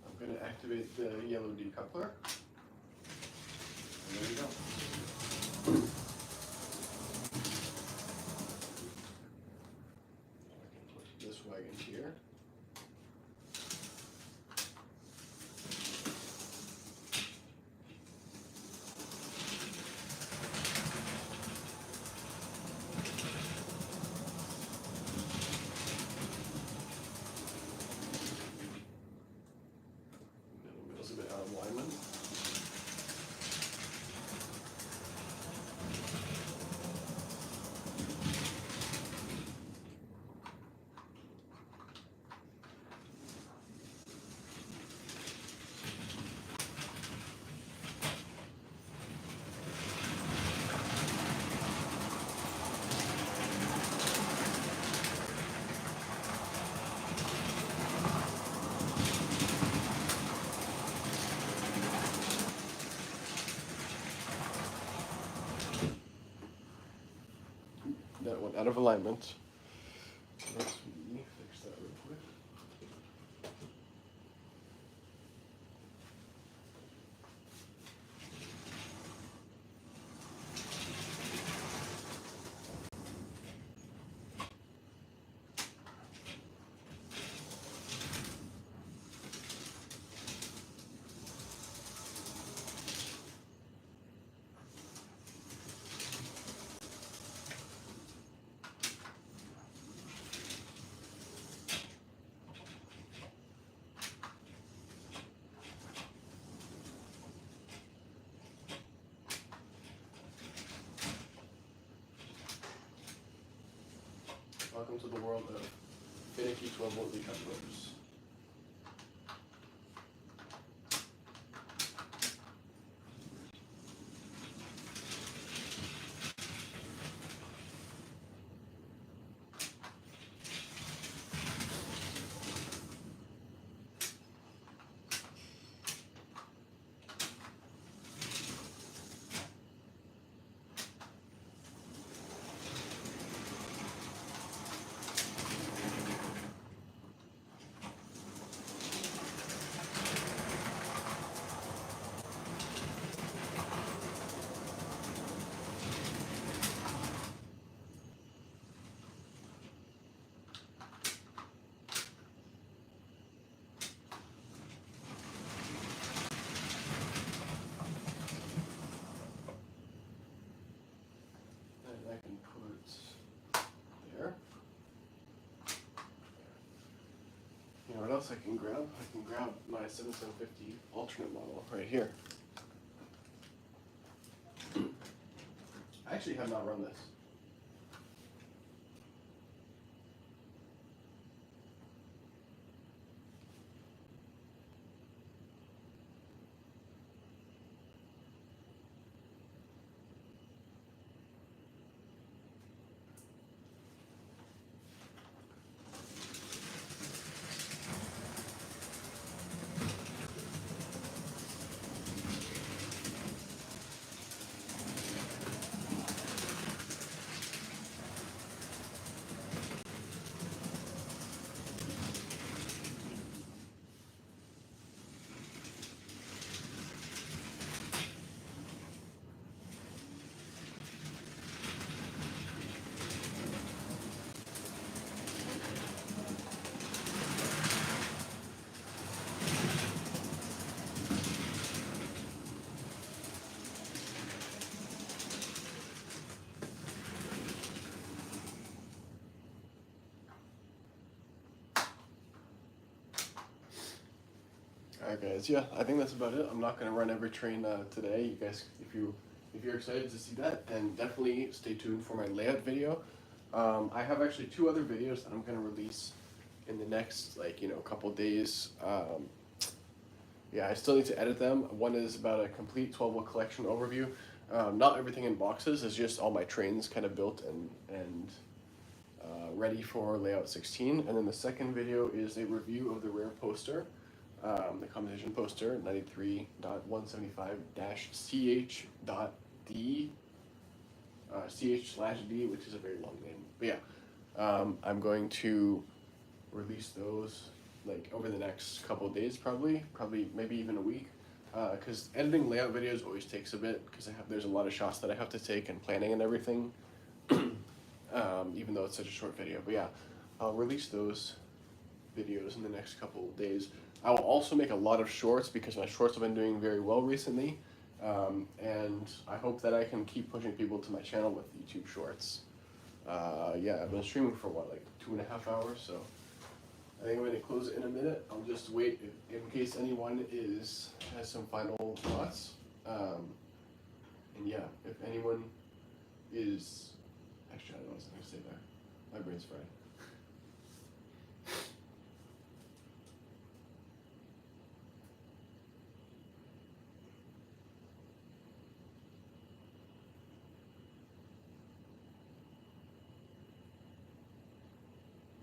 Speaker 1: I'm going to activate the yellow decoupler. And there we go. I can put this wagon here. Middle's a bit out of alignment. That went out of alignment. Let's fix that real quick. welcome to the world of finicky 12-volt recouplers. And I can put there. You know what else I can grab? I can grab my 7750 alternate model right here. I actually have not run this. Alright guys, yeah, I think that's about it. I'm not gonna run every train today. You guys, if you're excited to see that, then definitely stay tuned for my layout video. I have actually 2 other videos that I'm gonna release in the next couple days. Yeah, I still need to edit them. One is about a complete 12-volt collection overview. Not everything in boxes, it's just all my trains kind of built and ready for layout 16. And then the second video is a review of the rear poster. The competition poster 93.175-CH.D, CH/D, which is a very long name. But yeah, I'm going to release those like over the next couple of days, probably maybe even a week, because editing layout videos always takes a bit because there's a lot of shots that I have to take and planning and everything. Even though it's such a short video, but yeah, I'll release those videos in the next couple of days. I will also make a lot of shorts because my shorts have been doing very well recently, and I hope that I can keep pushing people to my channel with YouTube shorts. Yeah, I've been streaming for what, like 2.5 hours, so I think I'm going to close it in a minute. I'll just wait in case anyone has some final thoughts. And yeah, if anyone is, actually I don't know what I was going to say there. My brain's fried.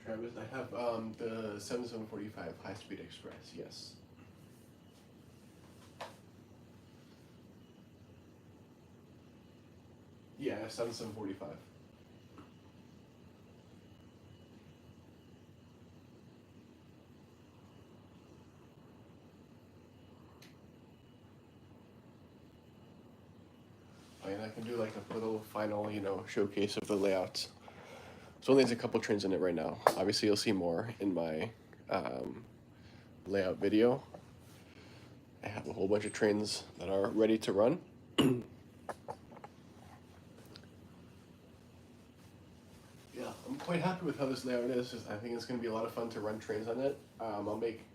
Speaker 1: Travis, I have the 7745 high-speed express, yes. Yeah, 7745. And I can do like a little final, showcase of the layout. So only has a couple trains in it right now. Obviously, you'll see more in my layout video. I have a whole bunch of trains that are ready to run. Yeah, I'm quite happy with how this layout is. I think it's going to be a lot of fun to run trains on it. I'll make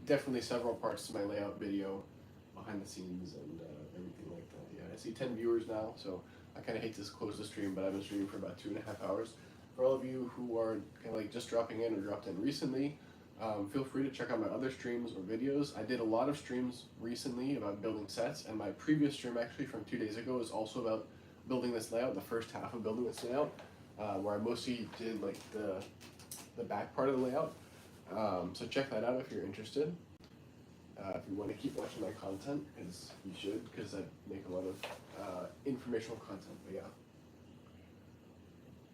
Speaker 1: definitely several parts to my layout video, behind the scenes and everything like that. Yeah, I see 10 viewers now, so I kind of hate to close the stream, but I've been streaming for about 2.5 hours. for all of you who are kind of like just dropping in or dropped in recently, feel free to check out my other streams or videos. I did a lot of streams recently about building sets, and my previous stream actually from 2 days ago is also about building this layout, the first half of building this layout, where I mostly did like the back part of the layout. So check that out if you're interested. If you want to keep watching my content, because you should, because I make a lot of informational content. But yeah.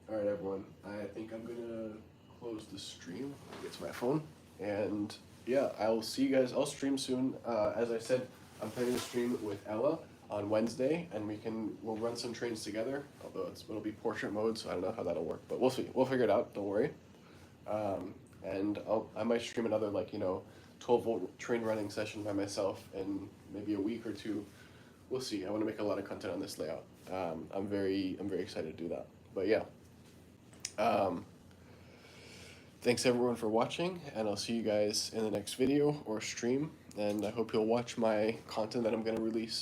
Speaker 1: All right, everyone. I think I'm gonna close the stream. Get to my phone, and yeah, I'll see you guys. I'll stream soon. As I said, I'm planning to stream with Ella on Wednesday, and we'll run some trains together. Although it'll be portrait mode, so I don't know how that'll work, but we'll see. We'll figure it out. Don't worry. And I might stream another 12-volt train running session by myself in maybe a week or two. We'll see. I want to make a lot of content on this layout. I'm very excited to do that. But yeah. Thanks everyone for watching, and I'll see you guys in the next video or stream, and I hope you'll watch my content that I'm going to release